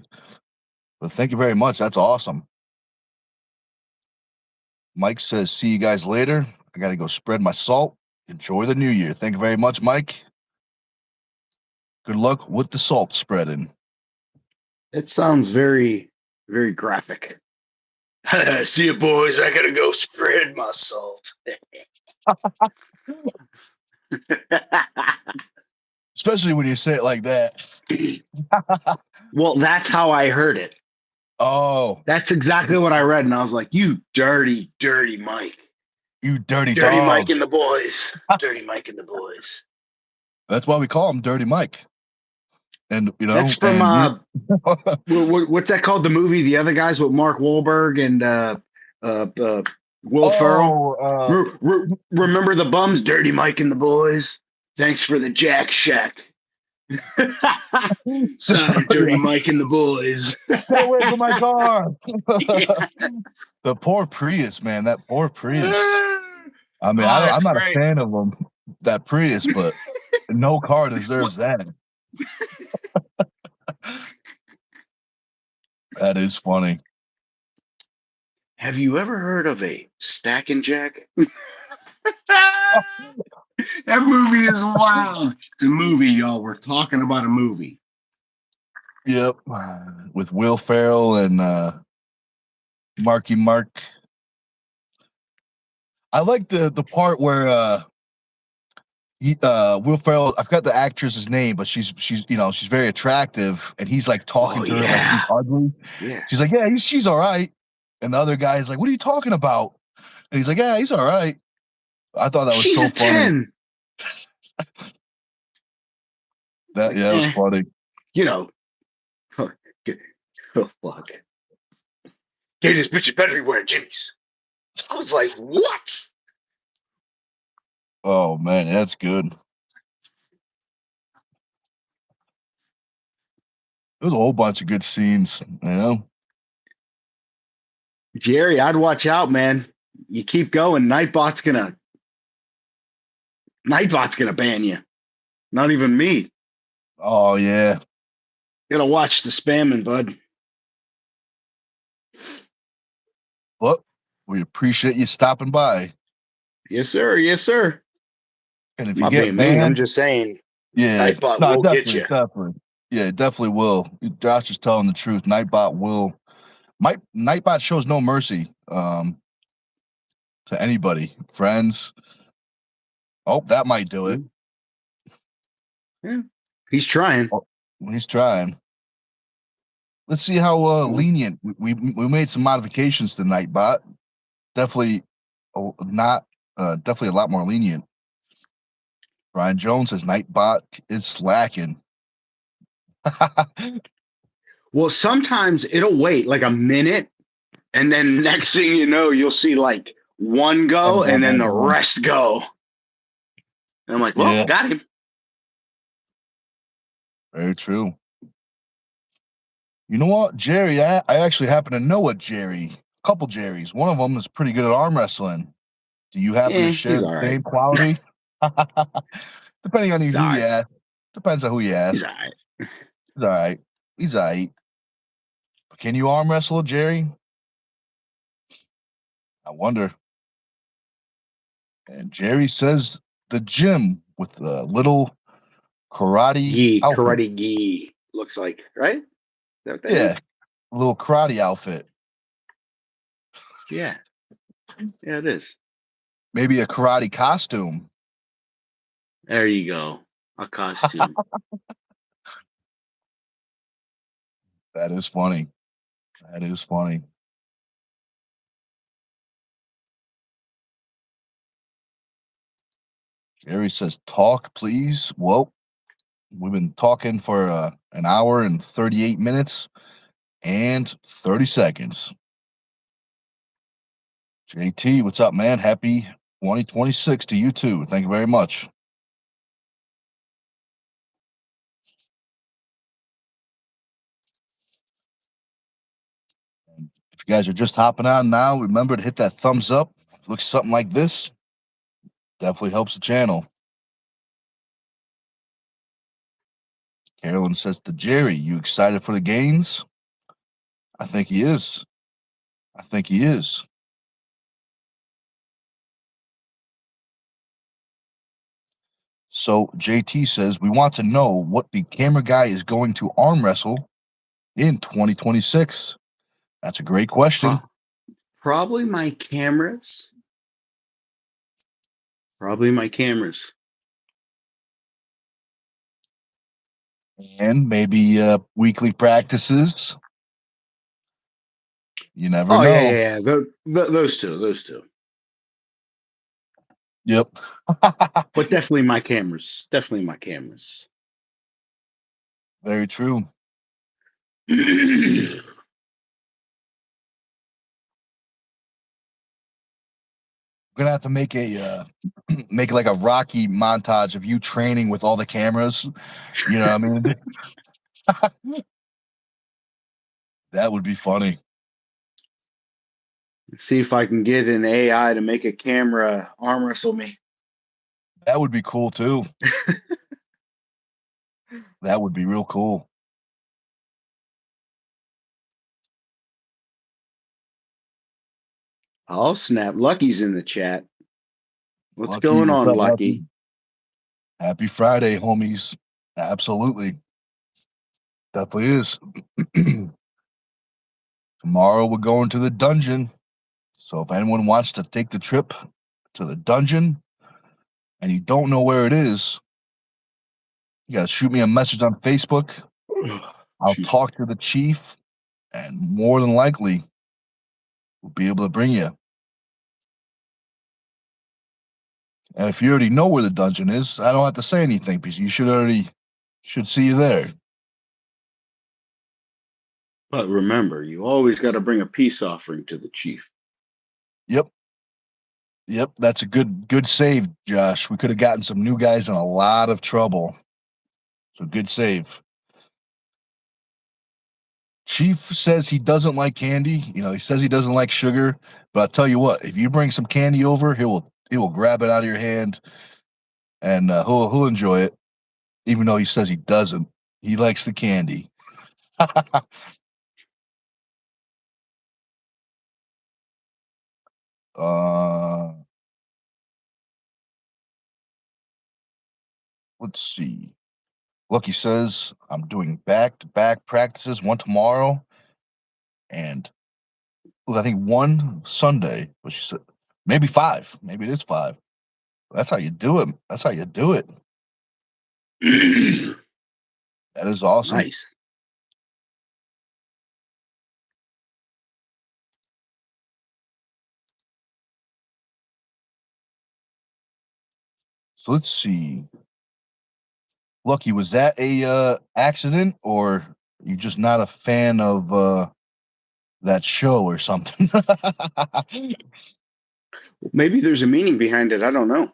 But thank you very much. That's awesome. Mike says, see you guys later. I got to go spread my salt. Enjoy the new year. Thank you very much, Mike. Good luck with the salt spreading. It sounds very, very graphic. See you, boys. I gotta go spread my salt. Especially when you say it like that. Well, that's how I heard it. Oh, That's exactly what I read, and I was like, "You dirty, dirty Mike, you dirty dirty Mike dog. and the boys, dirty Mike and the boys." That's why we call him Dirty Mike. And, That's from and you. what's that called? The movie, the other guys with Mark Wahlberg and Will Ferrell. Oh, Remember the bums, dirty Mike and the boys. Thanks for the Jack Shack. Son, dirty Mike and the boys. stay away from my car. Yeah. The poor Prius, man. That poor Prius. I mean, Oh, that's I'm not great. a fan of them, that Prius, but no car deserves that. That is funny. Have you ever heard of a Stack and Jack? That movie is wild. It's a movie, y'all. We're talking about a movie. Yep. With Will Ferrell and Marky Mark. I like the part where Will Ferrell, I forgot the actress's name, but she's she's very attractive, and he's like talking Oh to her like she's yeah, ugly. yeah. She's like, yeah, she's all right. And the other guy is like, what are you talking about? And he's like, yeah, he's all right. I thought that was She's so a funny. 10. That Like, yeah, it was funny. you know. Oh, fuck. Hey, this bitch better be wearing Jimmy's. I was like, what? Oh man, that's good. There's a whole bunch of good scenes. Jerry, I'd watch out, man. You keep going, Nightbot's gonna ban you. Not even me. Oh yeah. You gotta watch the spamming, bud. Well, we appreciate you stopping by. Yes, sir. Yes, sir. And if I'm you not get being mean. I'm banned, just saying yeah, Nightbot no, will get definitely, you. definitely. Yeah, it definitely will. Josh is telling the truth. Nightbot will. Nightbot shows no mercy to anybody, friends. Oh, that might do it. Yeah. He's trying. Oh, he's trying. Let's see how lenient we made some modifications to Nightbot. Definitely not definitely a lot more lenient. Brian Jones says Nightbot is slacking. Well, sometimes it'll wait like a minute, and then next thing you know, you'll see like one go, and then the rest go. And I'm like, well, Yeah, got him. very true. You know what, Jerry? I actually happen to know a Jerry. A couple Jerrys. One of them is pretty good at arm wrestling. Do you happen to share He's the all right. same quality? Depending on He's who all you right. ask. Depends on who you He's ask. all right. He's all right. He's all right. Can you arm wrestle, Jerry? I wonder. And Jerry says the gym with little karate Gi, outfit. karate gi, looks like, right? Is that what that is? Yeah, a little karate outfit. Yeah. Yeah, it is. Maybe a karate costume. There you go. A costume. That is funny. That is funny. Jerry says, "Talk, please." Well, we've been talking for an hour and 38 minutes and 30 seconds. JT, what's up, man? Happy 2026 to you too. Thank you very much. And if you guys are just hopping on now, remember to hit that thumbs up. Looks something like this. Definitely helps the channel. Carolyn says to Jerry, "You excited for the games?" I think he is. I think he is. So JT says, "We want to know what the camera guy is going to arm wrestle in 2026." That's a great question. Probably my cameras. Probably my cameras. And maybe weekly practices. You never Oh, know. yeah. Those two. Those two. Yep. But definitely my cameras. Definitely my cameras. Very true. We're gonna have to make a make like a Rocky montage of you training with all the cameras. You know what I mean? That would be funny. See if I can get an AI to make a camera arm wrestle me. That would be cool too. That would be real cool. Oh, snap. Lucky's in the chat. What's Lucky, going what's on, up, Lucky? Lucky? Happy Friday, homies. Absolutely. Definitely is. Tomorrow we're going to the dungeon. So if anyone wants to take the trip to the dungeon and you don't know where it is, you gotta shoot me a message on Facebook. I'll Jeez. talk to the chief, and more than likely, we'll be able to bring you. And if you already know where the dungeon is, I don't have to say anything because you should see you there. But remember, you always got to bring a peace offering to the chief. Yep. Yep, that's a good save, Josh. We could have gotten some new guys in a lot of trouble. So good save. Chief says he doesn't like candy. You know, he says he doesn't like sugar. But I'll tell you what, if you bring some candy over, he will grab it out of your hand and he'll enjoy it, even though he says he doesn't. He likes the candy. uh, let's see. Lucky says I'm doing back-to-back practices, one tomorrow and I think one Sunday. But she said maybe five. Maybe it is five. That's how you do it. That's how you do it. That is awesome. Nice. So let's see. Lucky, was that a accident or you just not a fan of that show or something? Maybe there's a meaning behind it. I don't know.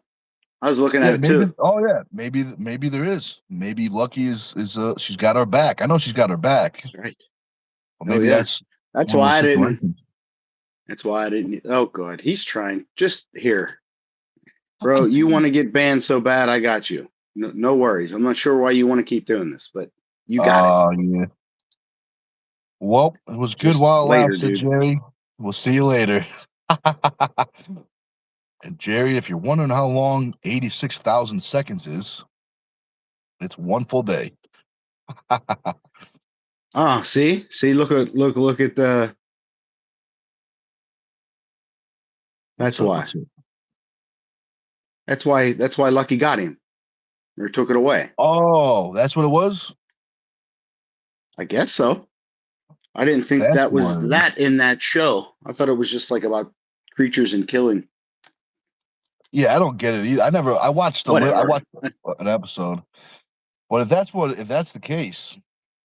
I was looking Yeah, at it maybe. too. Oh yeah, maybe there is. Maybe Lucky is she's got our back. I know she's got our back. That's right. But Oh, maybe yeah. that's That's one of why those I didn't. situations. That's why I didn't. Oh, God. He's trying. Just here. Bro, you want to get banned so bad, I got you. No, no worries. I'm not sure why you want to keep doing this, but you got it. Oh yeah. Well, it was good Just while it later, lasted, dude. Jerry. We'll see you later. And Jerry, if you're wondering how long 86,000 seconds is, It's one full day. Oh, see, look at the. What's That's up? why. What's up? That's why. That's why Lucky got him or took it away. Oh, that's what it was. I guess so. I didn't think That's that was what it is. that in that show. I thought it was just like about creatures and killing. Yeah, I don't get it either. I watched I Whatever. watched an episode. But if that's the case,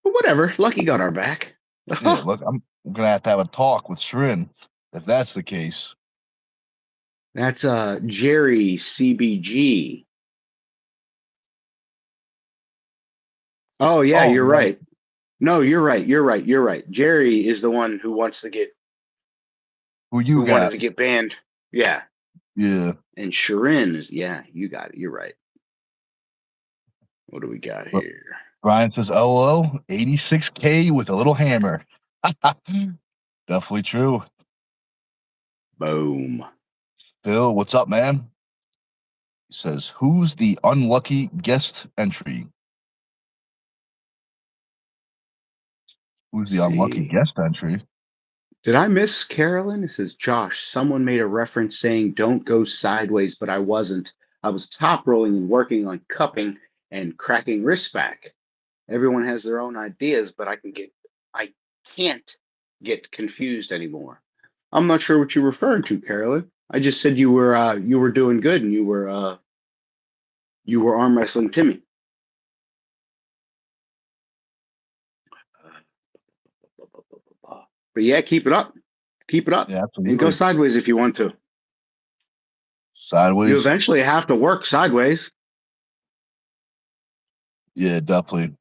Whatever. Lucky got our back. yeah, look, I'm gonna have a talk with Shrin if that's the case. That's Jerry CBG. Oh yeah, Oh, you're right. right. No, you're right. You're right. You're right. Jerry is the one who wants to get Who who you wanted got? to get banned. Yeah. Yeah. And Sharin is you got it. You're right. What do we got But here? Brian says, "LOL, 86K with a little hammer." Definitely true. Boom. Phil, what's up, man? He says, "Who's the unlucky guest entry?" Who's the unlucky See. guest entry? Did I miss Carolyn? It says, Josh, someone made a reference saying don't go sideways, but I wasn't. I was top rolling and working on cupping and cracking wrists back. Everyone has their own ideas, but I can't get confused anymore. I'm not sure what you're referring to, Carolyn. I just said you were doing good and you were arm wrestling Timmy. But yeah, keep it up, Yeah, and go absolutely. sideways if you want to. You Sideways. eventually have to work sideways. Yeah, definitely.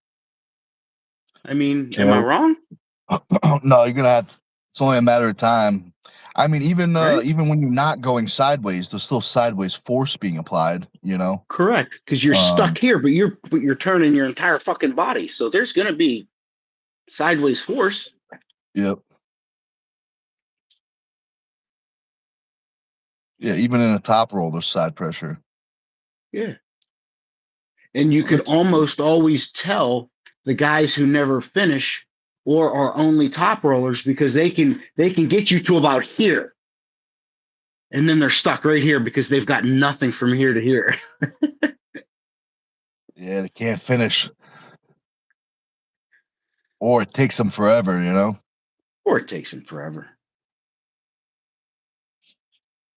I mean, am I Carol. wrong? No, you're gonna have to, it's only a matter of time. I mean, Right? even when you're not going sideways, there's still sideways force being applied, you know? Correct, because you're stuck Um, here, but you're turning your entire fucking body, so there's gonna be sideways force. yep. Yeah, even in a top roll, there's side pressure. Yeah, and you could Let's almost always tell the guys who never finish or are only top rollers because they can get you to about here, and then they're stuck right here because they've got nothing from here to here. Yeah, they can't finish, or it takes them forever, you know? Or it takes them forever.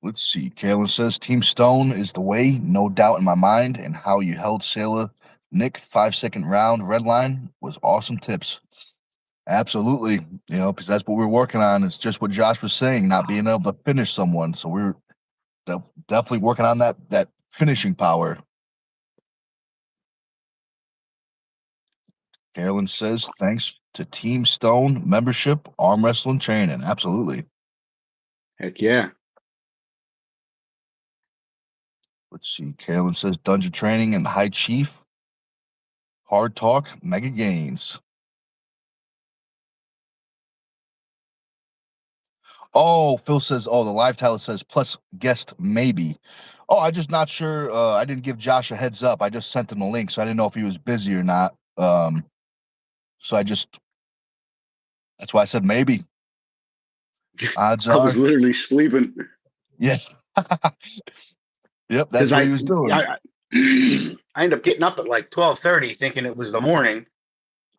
Let's see. Kalen says Team Stone is the way, no doubt in my mind, and how you held Sailor Nick 5 second round red line was awesome tips. Absolutely. You know, because that's what we're working on. It's just what Josh was saying, not being able to finish someone. So we're definitely working on that finishing power. Carolyn says, thanks to Team Stone membership, arm wrestling training. Absolutely. Heck yeah. Let's see. Carolyn says, dungeon training and high chief, hard talk, mega gains. Oh, Phil says, oh, the live title says plus guest maybe. Oh, I just not sure. I didn't give Josh a heads up. I just sent him a link, so I didn't know if he was busy or not. So that's why I said maybe. Odds I was are, literally sleeping yeah. Yep, because that's what he was doing. I ended up getting up at like 12:30 thinking it was the morning.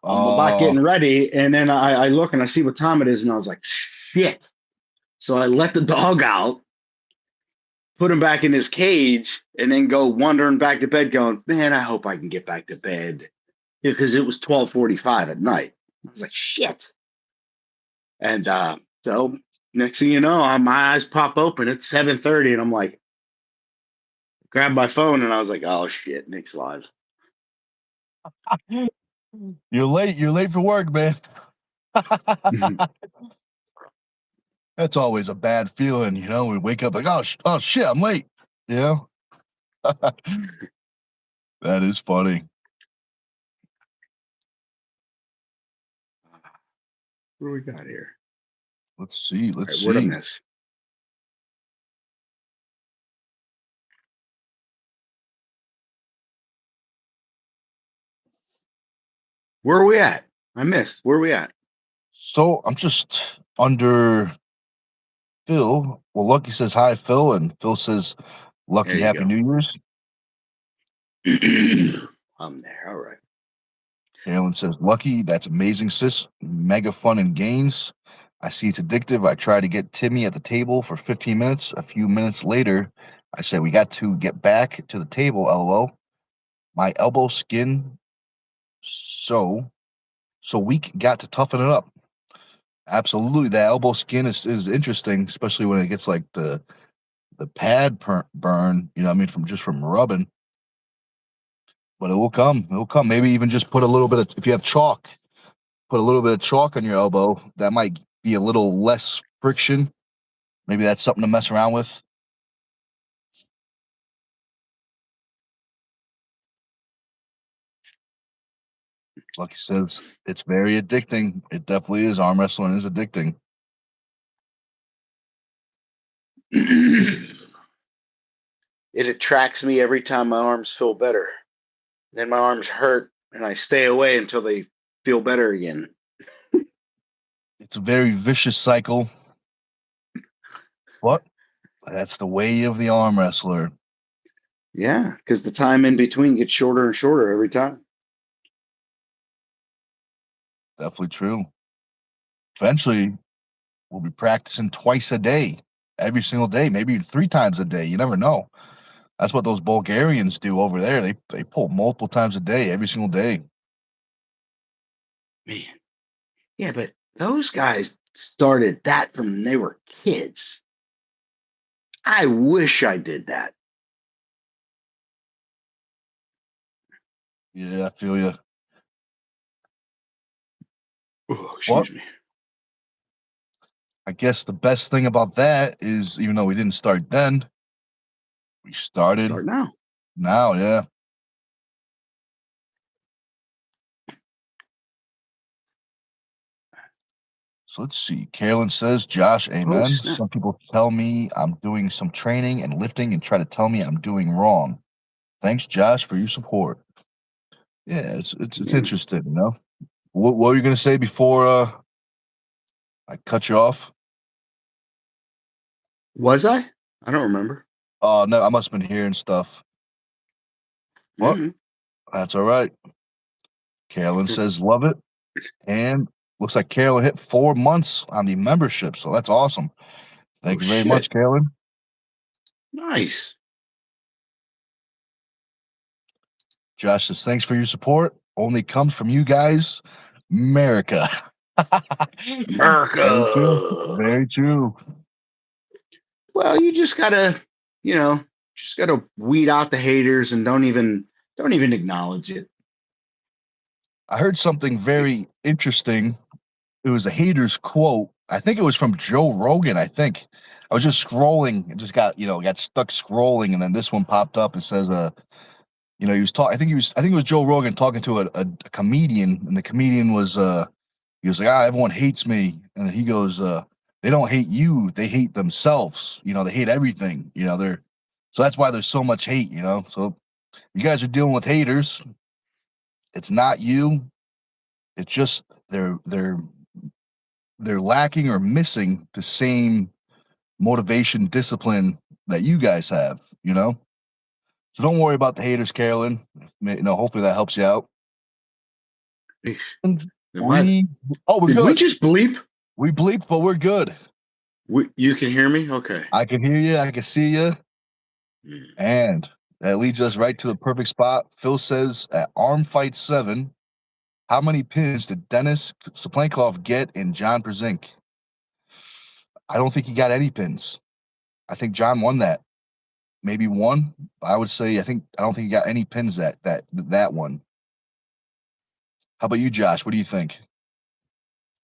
I'm about Oh, getting ready, and then I look and I see what time it is, and I was like, shit. So I let the dog out, put him back in his cage, and then go wandering back to bed, going, man, I hope I can get back to bed. Because it was 12:45 at night. I was like, shit. And so next thing you know, my eyes pop open. It's 7:30, and I'm like, grab my phone, and I was like, oh shit, Nick's live. you're late. You're late for work, man. That's always a bad feeling, you know. We wake up like, oh shit, I'm late. You know, that is funny. What do we got here? Let's see. All Let's right, where'd I see. miss? Where are we at? I missed. Where are we at? So I'm just under Phil. Well, Lucky says hi, Phil, and Phil says There Lucky you Happy New Year's. go. I'm there. All right. Galen says, Lucky, that's amazing, sis. Mega fun and gains. I see it's addictive. I tried to get Timmy at the table for 15 minutes. A few minutes later, I said, we got to get back to the table, lol. My elbow skin so weak, got to toughen it up. Absolutely. That elbow skin is interesting, especially when it gets like the pad burn, you know what I mean, from rubbing. But it will come. It will come. Maybe even just put a little bit of, if you have chalk, put a little bit of chalk on your elbow. That might be a little less friction. Maybe that's something to mess around with. Lucky says it's very addicting. It definitely is. Arm wrestling is addicting. It attracts me every time my arms feel better. Then my arms hurt, and I stay away until they feel better again. It's a very vicious cycle. But that's the way of the arm wrestler. Yeah, because the time in between gets shorter and shorter every time. Definitely true. Eventually, we'll be practicing twice a day, every single day, maybe 3 times a day. You never know. That's what those Bulgarians do over there. They pull multiple times a day, every single day. Man, yeah, but those guys started that from when they were kids. I wish I did that. Yeah, I feel you. Oh, What? excuse me. I guess the best thing about that is, even though we didn't start then, we started Start now. now. Yeah. So let's see. Carolyn says, Josh, Oh, amen. snap. Some people tell me I'm doing some training and lifting and try to tell me I'm doing wrong. Thanks, Josh, for your support. Yeah, it's Yeah. interesting, you know. What were you gonna say before I cut you off? Was I? I don't remember. Oh no, I must have been hearing stuff. What? Mm-hmm. That's all right. Carolyn says, love it. And looks like Carolyn hit 4 months on the membership, so that's awesome. Oh, Thank you very much, shit. Carolyn. Nice. Josh says, thanks for your support. Only comes from you guys, America. Very true. America. Very true. Well, you just gotta weed out the haters and don't even acknowledge it. I heard something very interesting. It was a hater's quote. I think it was from Joe Rogan. I think I was just scrolling and just got stuck scrolling, and then this one popped up. It says, he was talking. I think it was Joe Rogan talking to a comedian, and the comedian was he was like, everyone hates me, and he goes, they don't hate you, they hate themselves. They hate everything. So that's why there's so much hate. So you guys are dealing with haters. It's not you. It's just they're lacking or missing the same motivation, discipline that you guys have. So don't worry about the haters, Carolyn. Hopefully that helps you out. Eesh. And Am I, we're did we good. just bleep? We bleeped, but we're good. You can hear me? Okay. I can hear you. I can see you. Mm. And that leads us right to the perfect spot. Phil says at Arm Fight 7, how many pins did Dennis Saplankov get in John Brzezinski? I don't think he got any pins. I think John won that. Maybe one. I would say I don't think he got any pins that one. How about you, Josh? What do you think?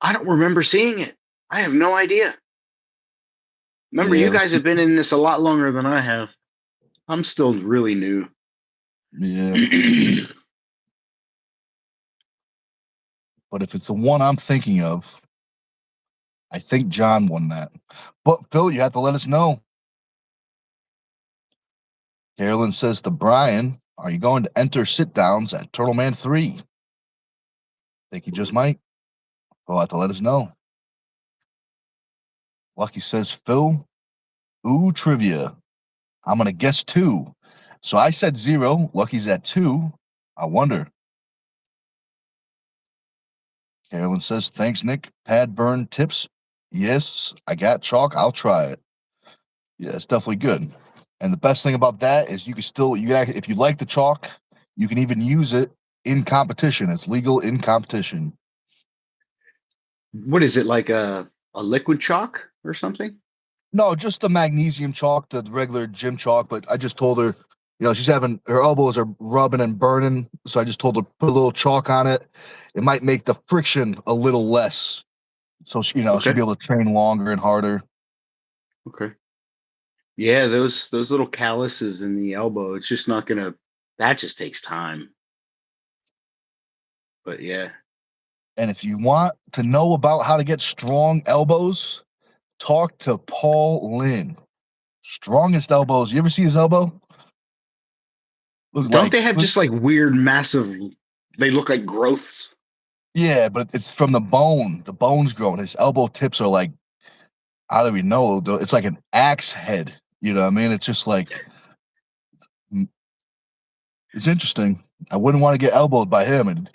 I don't remember seeing it. I have no idea. Remember, Yeah, you guys have been in this a lot longer than I have. I'm still really new. yeah. But if it's the one I'm thinking of, I think John won that. But Phil, you have to let us know. Carolyn says to Brian, are you going to enter sit downs at Turtle Man 3? Think he just might. He'll have to let us know. Lucky says, Phil, ooh, trivia. I'm going to guess 2. So I said 0. Lucky's at 2. I wonder. Carolyn says, thanks, Nick. Pad burn tips. Yes, I got chalk. I'll try it. Yeah, it's definitely good. And the best thing about that is you can actually, if you like the chalk, you can even use it in competition. It's legal in competition. What is it, like a liquid chalk or something? No, just the magnesium chalk, the regular gym chalk. But I just told her, she's having her elbows are rubbing and burning. So I just told her put a little chalk on it. It might make the friction a little less. So she'll Okay. be able to train longer and harder. Okay. Yeah, those little calluses in the elbow, it's just not gonna that just takes time. But yeah. And if you want to know about how to get strong elbows, talk to Paul Lynn. Strongest elbows. You ever see his elbow? Look Don't they like, have just like weird, massive, they look like growths? yeah, but it's from the bone. The bone's growing. His elbow tips are like, I don't even know. It's like an axe head. You know what I mean? It's just like, it's interesting. I wouldn't want to get elbowed by him and,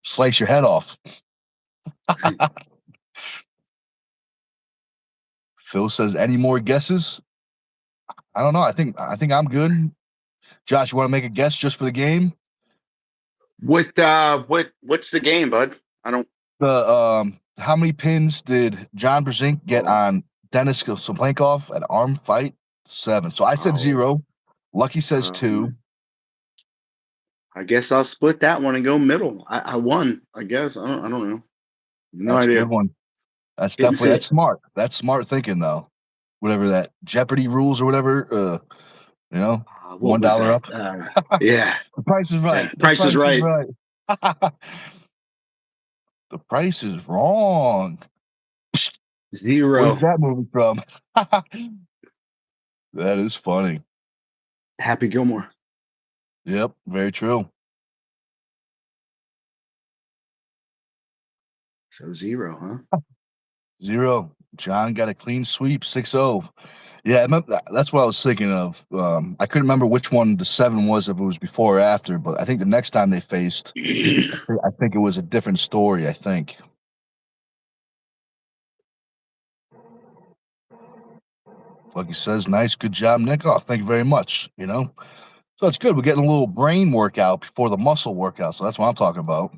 slice your head off. Phil says, any more guesses? I don't know. I think I'm good. Josh, you want to make a guess just for the game? What's the game, bud? I don't How many pins did John Brzezinski get oh on Dennis Soplankov at arm fight 7? So I said oh 0. Lucky says 2. um I guess I'll split that one and go middle. I won, I guess. I don't know. No That's a good idea. one. That's Didn't definitely see it. that's smart. That's smart thinking though. Whatever that Jeopardy rules or whatever, What was $1 that? up. Yeah, The price is right. yeah. The Price is price is Right. right. The price is wrong. What is 0. that movie from? That is funny. Happy Gilmore. Yep, very true. So 0, huh? 0. John got a clean sweep, 6-0. Yeah, that's what I was thinking of. I couldn't remember which one the 7 was, if it was before or after, but I think the next time they faced, I think it was a different story, I think. Like he says, nice, good job, Nick. Oh, thank you very much. So it's good. We're getting a little brain workout before the muscle workout. So that's what I'm talking about.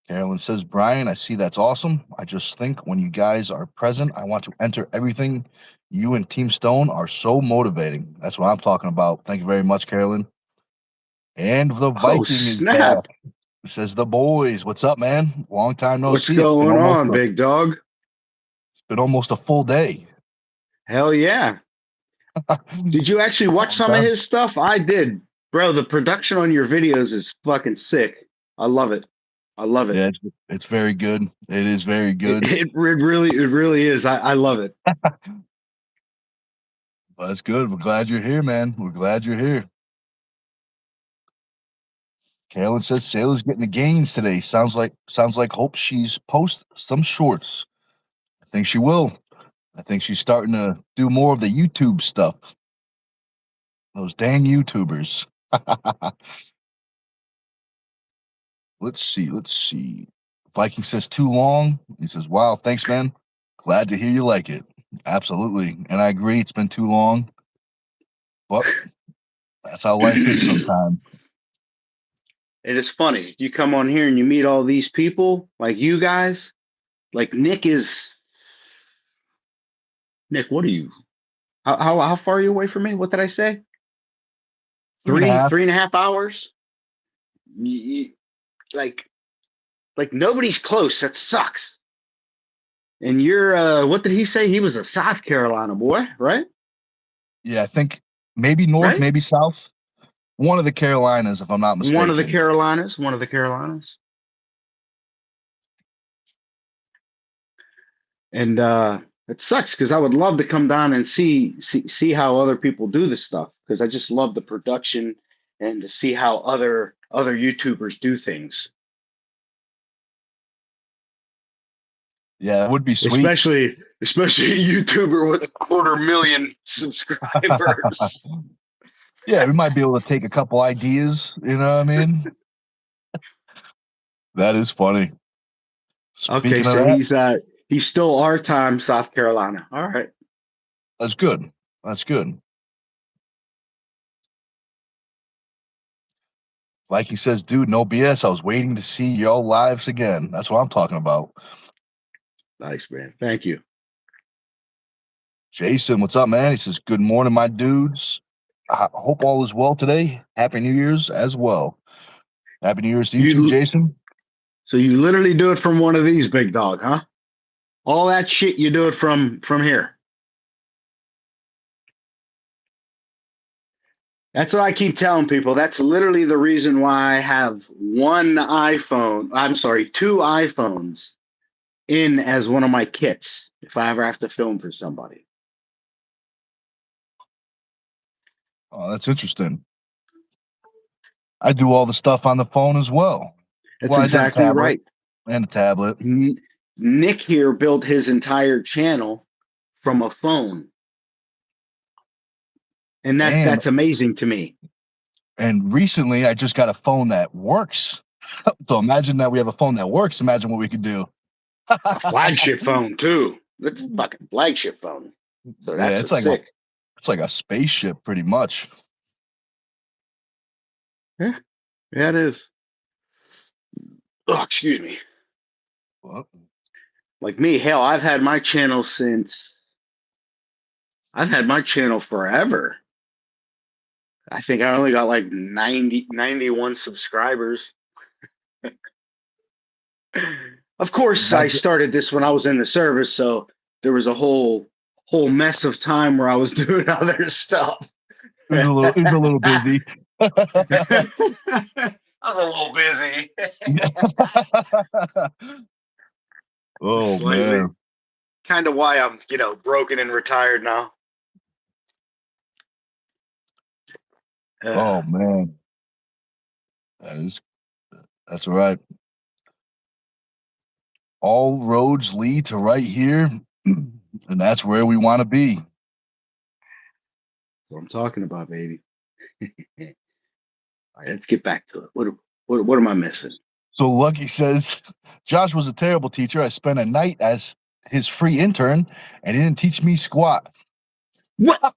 Carolyn says, Brian, I see that's awesome. I just think when you guys are present, I want to enter everything. You and Team Stone are so motivating. That's what I'm talking about. Thank you very much, Carolyn. And the Oh, Viking is back. snap. Says the boys. What's up, man? Long time no What's see. It's been going almost on, a big dog? full day. Hell yeah. Did you actually watch Long some of time. his stuff? I did. Bro, the production on your videos is fucking sick. I love it. I love it. Yeah, it's very good. It is very It, good. it, it really is. I love it. But that's good. We're glad you're here, man. We're glad you're here. Carolyn says Sailor's getting the gains today. Sounds like hope she's post some shorts. I think she will. I think she's starting to do more of the YouTube stuff. Those dang YouTubers. Let's see. Let's see. Viking says too long. He says, wow, thanks, man. Glad to hear you like it. Absolutely. And I agree, it's been too long. But that's how life is It sometimes. is funny. You come on here and you meet all these people, like you guys. Like Nick, what are you? How far are you away from me? What did I say? Three and a half. 3.5 hours? You, like nobody's close. That sucks. And you're what did he say? He was a South Carolina boy, right? Yeah, I think maybe north, Right? maybe south. One of the Carolinas, if I'm not One of the mistaken. Carolinas. One of the Carolinas. And it sucks because I would love to come down and see how other people do this stuff because I just love the production and to see how other YouTubers do things. Yeah, it would be sweet. Especially a YouTuber with 250,000 subscribers. Yeah, we might be able to take a couple ideas, you know what I mean? That is funny. Okay, Speaking of so that, he's still our time, South Carolina. All right. that's good. That's good. Like he says, dude, no BS. I was waiting to see your lives again. That's what I'm talking about. Nice, man. Thank you. Jason, what's up, man? He says, good morning, my dudes. I hope all is well today. Happy New Year's as well. Happy New Year's to you too, Jason. So you literally do it from one of these, big dog, huh? All that shit you do it from here. That's what I keep telling people. That's literally the reason why I have one iPhone. I'm sorry, two iPhones in as one of my kits if I ever have to film for somebody. Oh, that's interesting. I do all the stuff on the phone as well. That's Well, I done a exactly tablet right. and a tablet. Nick here built his entire channel from a phone. And that's amazing to me. And recently I just got a phone that works. So imagine that we have a phone that works. Imagine what we could do. A flagship phone too. That's a fucking flagship phone. So that's Yeah, it's like sick. it's like a spaceship pretty much. Yeah, it is. Oh, excuse me. Well, Like me, hell, I've had my channel forever. I think I only got like 91 subscribers. Of course, I started this when I was in the service, so there was a whole mess of time where I was doing other stuff. it was a little busy. I was a little busy. Oh Slightly. man. Kind of why I'm, broken and retired now. Oh man. That's right. All roads lead to right here, and that's where we want to be. That's what I'm talking about, baby. All right, let's get back to it. What am I missing? So Lucky says, Josh was a terrible teacher. I spent a night as his free intern, and he didn't teach me squat. What?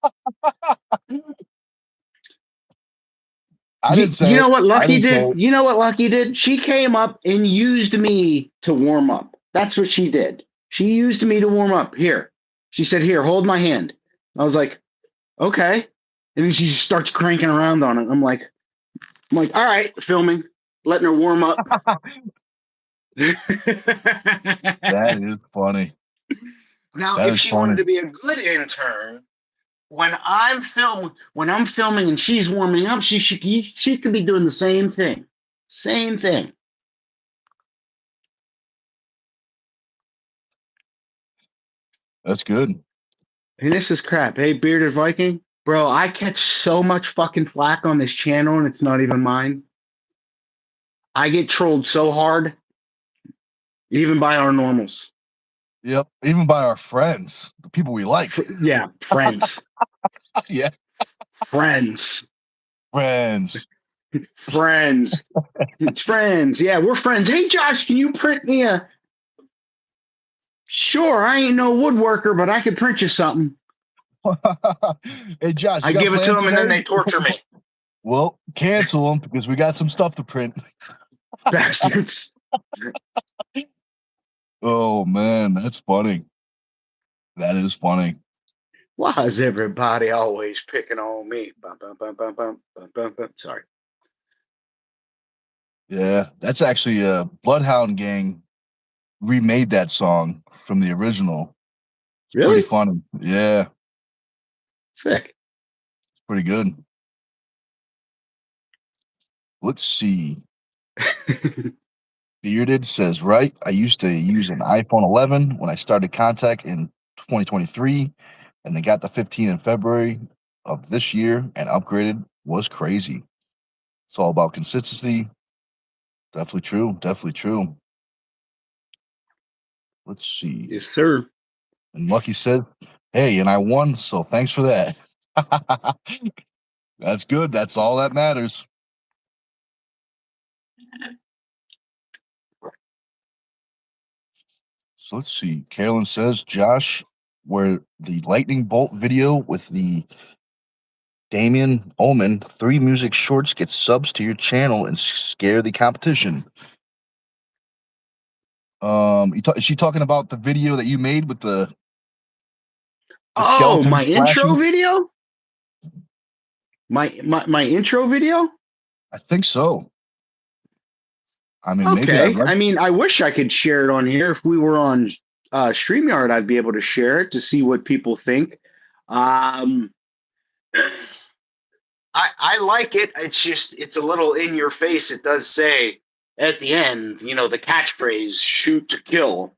I didn't say. You know what Lucky did? Say. You know what Lucky did? She came up and used me to warm up. That's what she did. She used me to warm up. Here, she said, "Here, hold my hand." I was like, "Okay," and then she just starts cranking around on it. I'm like, all right, filming, letting her warm up. That is funny. Now, if she wanted to be a good intern, when I'm filming and she's warming up, she could be doing the same thing. Same thing. That's good. And this is crap. Hey, Bearded Viking. Bro, I catch so much fucking flack on this channel and it's not even mine. I get trolled so hard, even by our normals. Yep. Even by our friends, the people we like. Yeah, friends. Yeah. Friends. Friends. Friends. It's friends. Yeah, we're friends. Hey, Josh, can you print me a... Sure, I ain't no woodworker, but I could print you something. Hey, Josh, I give it to them and then they torture me. Well, cancel them because we got some stuff to print. Bastards. Oh, man, that's funny. That is funny. Why is everybody always picking on me? Bum, bum, bum, bum, bum, bum, bum, bum. Sorry. Yeah, that's actually a Bloodhound Gang remade that song from the original. It's Really? pretty funny. Yeah. Sick. It's pretty good. Let's see. Bearded says, right, I used to use an iPhone 11 when I started Contact in 2023, and they got the 15 in February of this year and upgraded. Was crazy. It's all about consistency. Definitely true. Definitely true. Let's see. Yes, sir. And Lucky says, "Hey, and I won, so thanks for that." That's good. That's all that matters. So let's see. Carolyn says, Josh, where the lightning bolt video with the Damien Omen 3 music shorts get subs to your channel and scare the competition. Is she talking about the video that you made with the Oh, skeleton my intro flashing? video? My intro video? I think so. I mean, maybe I Okay. read. I mean, I wish I could share it on here. If we were on StreamYard, I'd be able to share it to see what people think. Um, I like it. It's just it's a little in your face. It does say at the end, the catchphrase "shoot to kill,"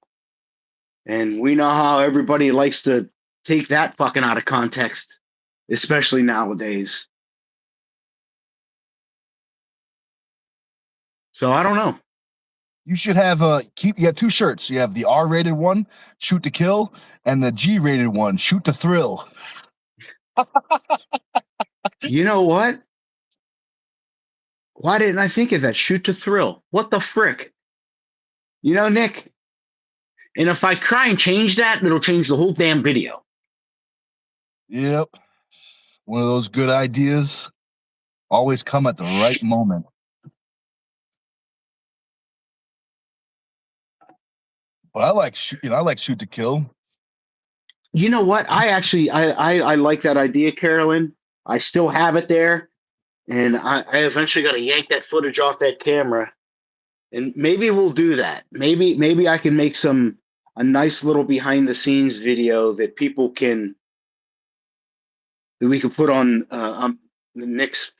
and we know how everybody likes to take that fucking out of context, especially nowadays. So I don't know. You should have you have 2 shirts. You have the R-rated one, shoot to kill, and the G-rated one, shoot to thrill. You know what? Why didn't I think of that? Shoot to thrill. What the frick? Nick. And if I try and change that, it'll change the whole damn video. Yep. One of those good ideas always come at the right moment. But I like shoot to kill. You know what? I actually I like that idea, Carolyn. I still have it there, and I eventually got to yank that footage off that camera, and maybe we'll do that. Maybe I can make a nice little behind the scenes video that people can that we can put on the Nick's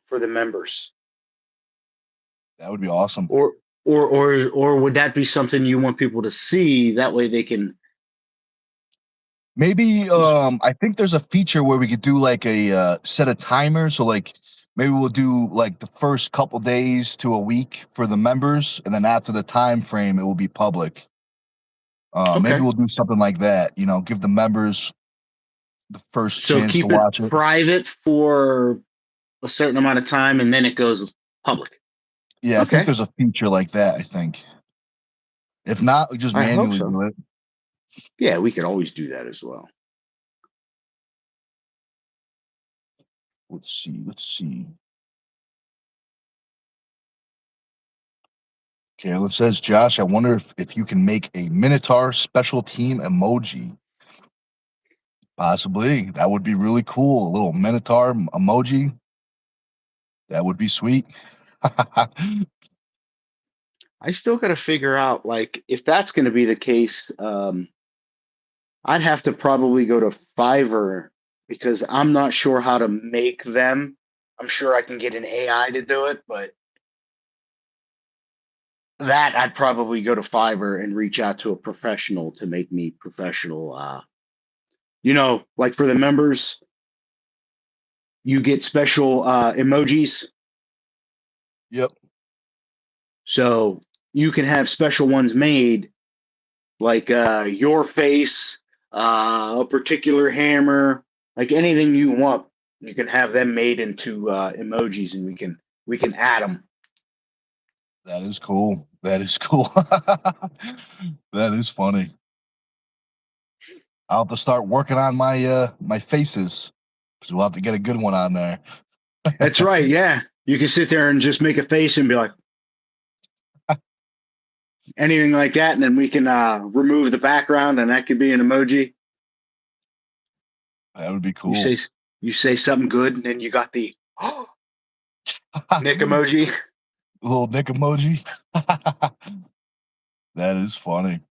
for the members. That would be awesome. Or would that be something you want people to see? That way they can. Maybe I think there's a feature where we could do like a set a timer. So like maybe we'll do like the first couple days to a week for the members, and then after the time frame, it will be public. Maybe Okay. we'll do something like that. Give the members the first So chance to keep it watch it. private for a certain amount of time, and then it goes public. Yeah, I think Okay. there's a feature like that. I think. If not, we just I hope manually so. do it. Yeah, we could always do that as well. Let's see. Let's see. Caleb says, Josh, I wonder if you can make a Minotaur special team emoji. Possibly. That would be really cool. A little Minotaur emoji. That would be sweet. I still got to figure out, like, if that's going to be the case, I'd have to probably go to Fiverr because I'm not sure how to make them. I'm sure I can get an AI to do it, but that I'd probably go to Fiverr and reach out to a professional to make me professional. Like for the members, you get special emojis. Yep. So you can have special ones made, like your face, a particular hammer, like anything you want. You can have them made into emojis, and we can add them. That is cool. That is cool. That is funny. I'll have to start working on my faces. So we'll have to get a good one on there. That's right. Yeah, you can sit there and just make a face and be like anything like that, and then we can remove the background, and that could be an emoji. That would be You cool. say you say something good, and then you got the Nick emoji. Little Nick emoji. That is funny.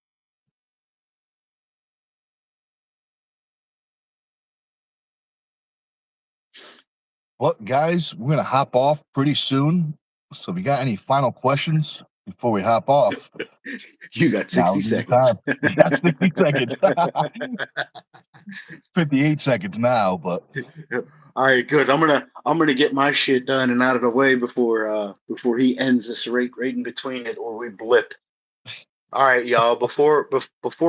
Well, guys, we're gonna hop off pretty soon. So if you got any final questions, before we hop off, You got now 60 would be the seconds. time. You got 60 seconds. 58 seconds now, but All right, good. I'm gonna get my shit done and out of the way before he ends this right in between it, or we blip. All right, y'all. Before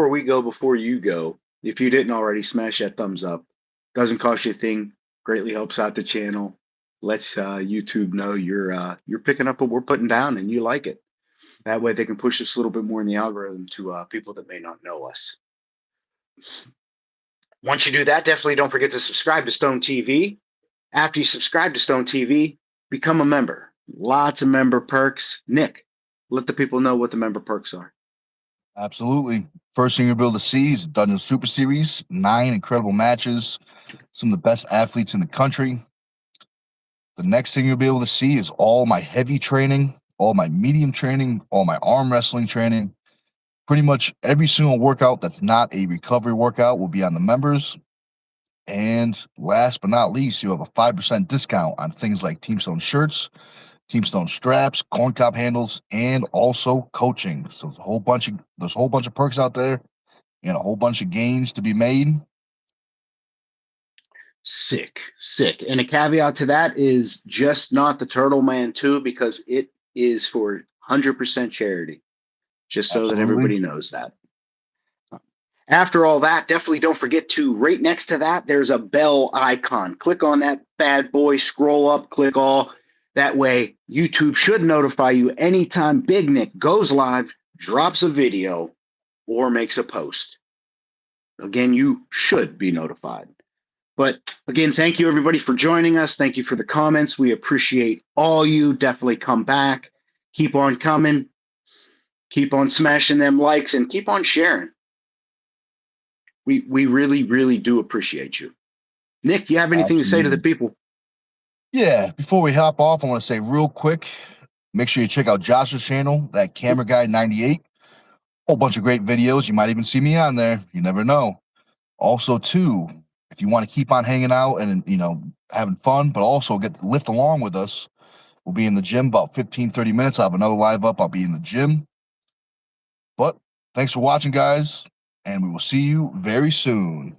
we go, before you go, if you didn't already, smash that thumbs up. Doesn't cost you a thing. Greatly helps out the channel. Lets YouTube know you're picking up what we're putting down and you like it. That way they can push us a little bit more in the algorithm to people that may not know us. Once you do that, definitely don't forget to subscribe to Stone TV. After you subscribe to Stone TV, become a member. Lots of member perks. Nick, let the people know what the member perks are. absolutely. First thing you'll be able to see is Dungeon Super Series, 9 incredible matches, some of the best athletes in the country. The next thing you'll be able to see is all my heavy training, all my medium training, all my arm wrestling training. Pretty much every single workout that's not a recovery workout will be on the members. And last but not least, you have a 5% discount on things like Team Stone shirts, Team Stone straps, corn cob handles, and also coaching. So there's a whole bunch of perks out there and a whole bunch of gains to be made. Sick. And a caveat to that is just not the Turtle Man 2, because it is for 100% charity. Just so that everybody knows that. After all that, definitely don't forget to, right next to that, there's a bell icon. Click on that bad boy, scroll up, click all. That way, YouTube should notify you anytime Big Nick goes live, drops a video, or makes a post. Again, you should be notified. But again, thank you everybody for joining us. Thank you for the comments. We appreciate all you. Definitely come back. Keep on coming. Keep on smashing them likes and keep on sharing. We really, really do appreciate you. Nick, do you have anything to say to the people? Yeah, before we hop off, I want to say real quick, make sure you check out Josh's channel, that Camera Guy 98. Whole bunch of great videos. You might even see me on there. You never know. Also, too, if you want to keep on hanging out and, having fun, but also lift along with us, we'll be in the gym about 15-30 minutes. I'll have another live up. I'll be in the gym. But thanks for watching, guys, and we will see you very soon.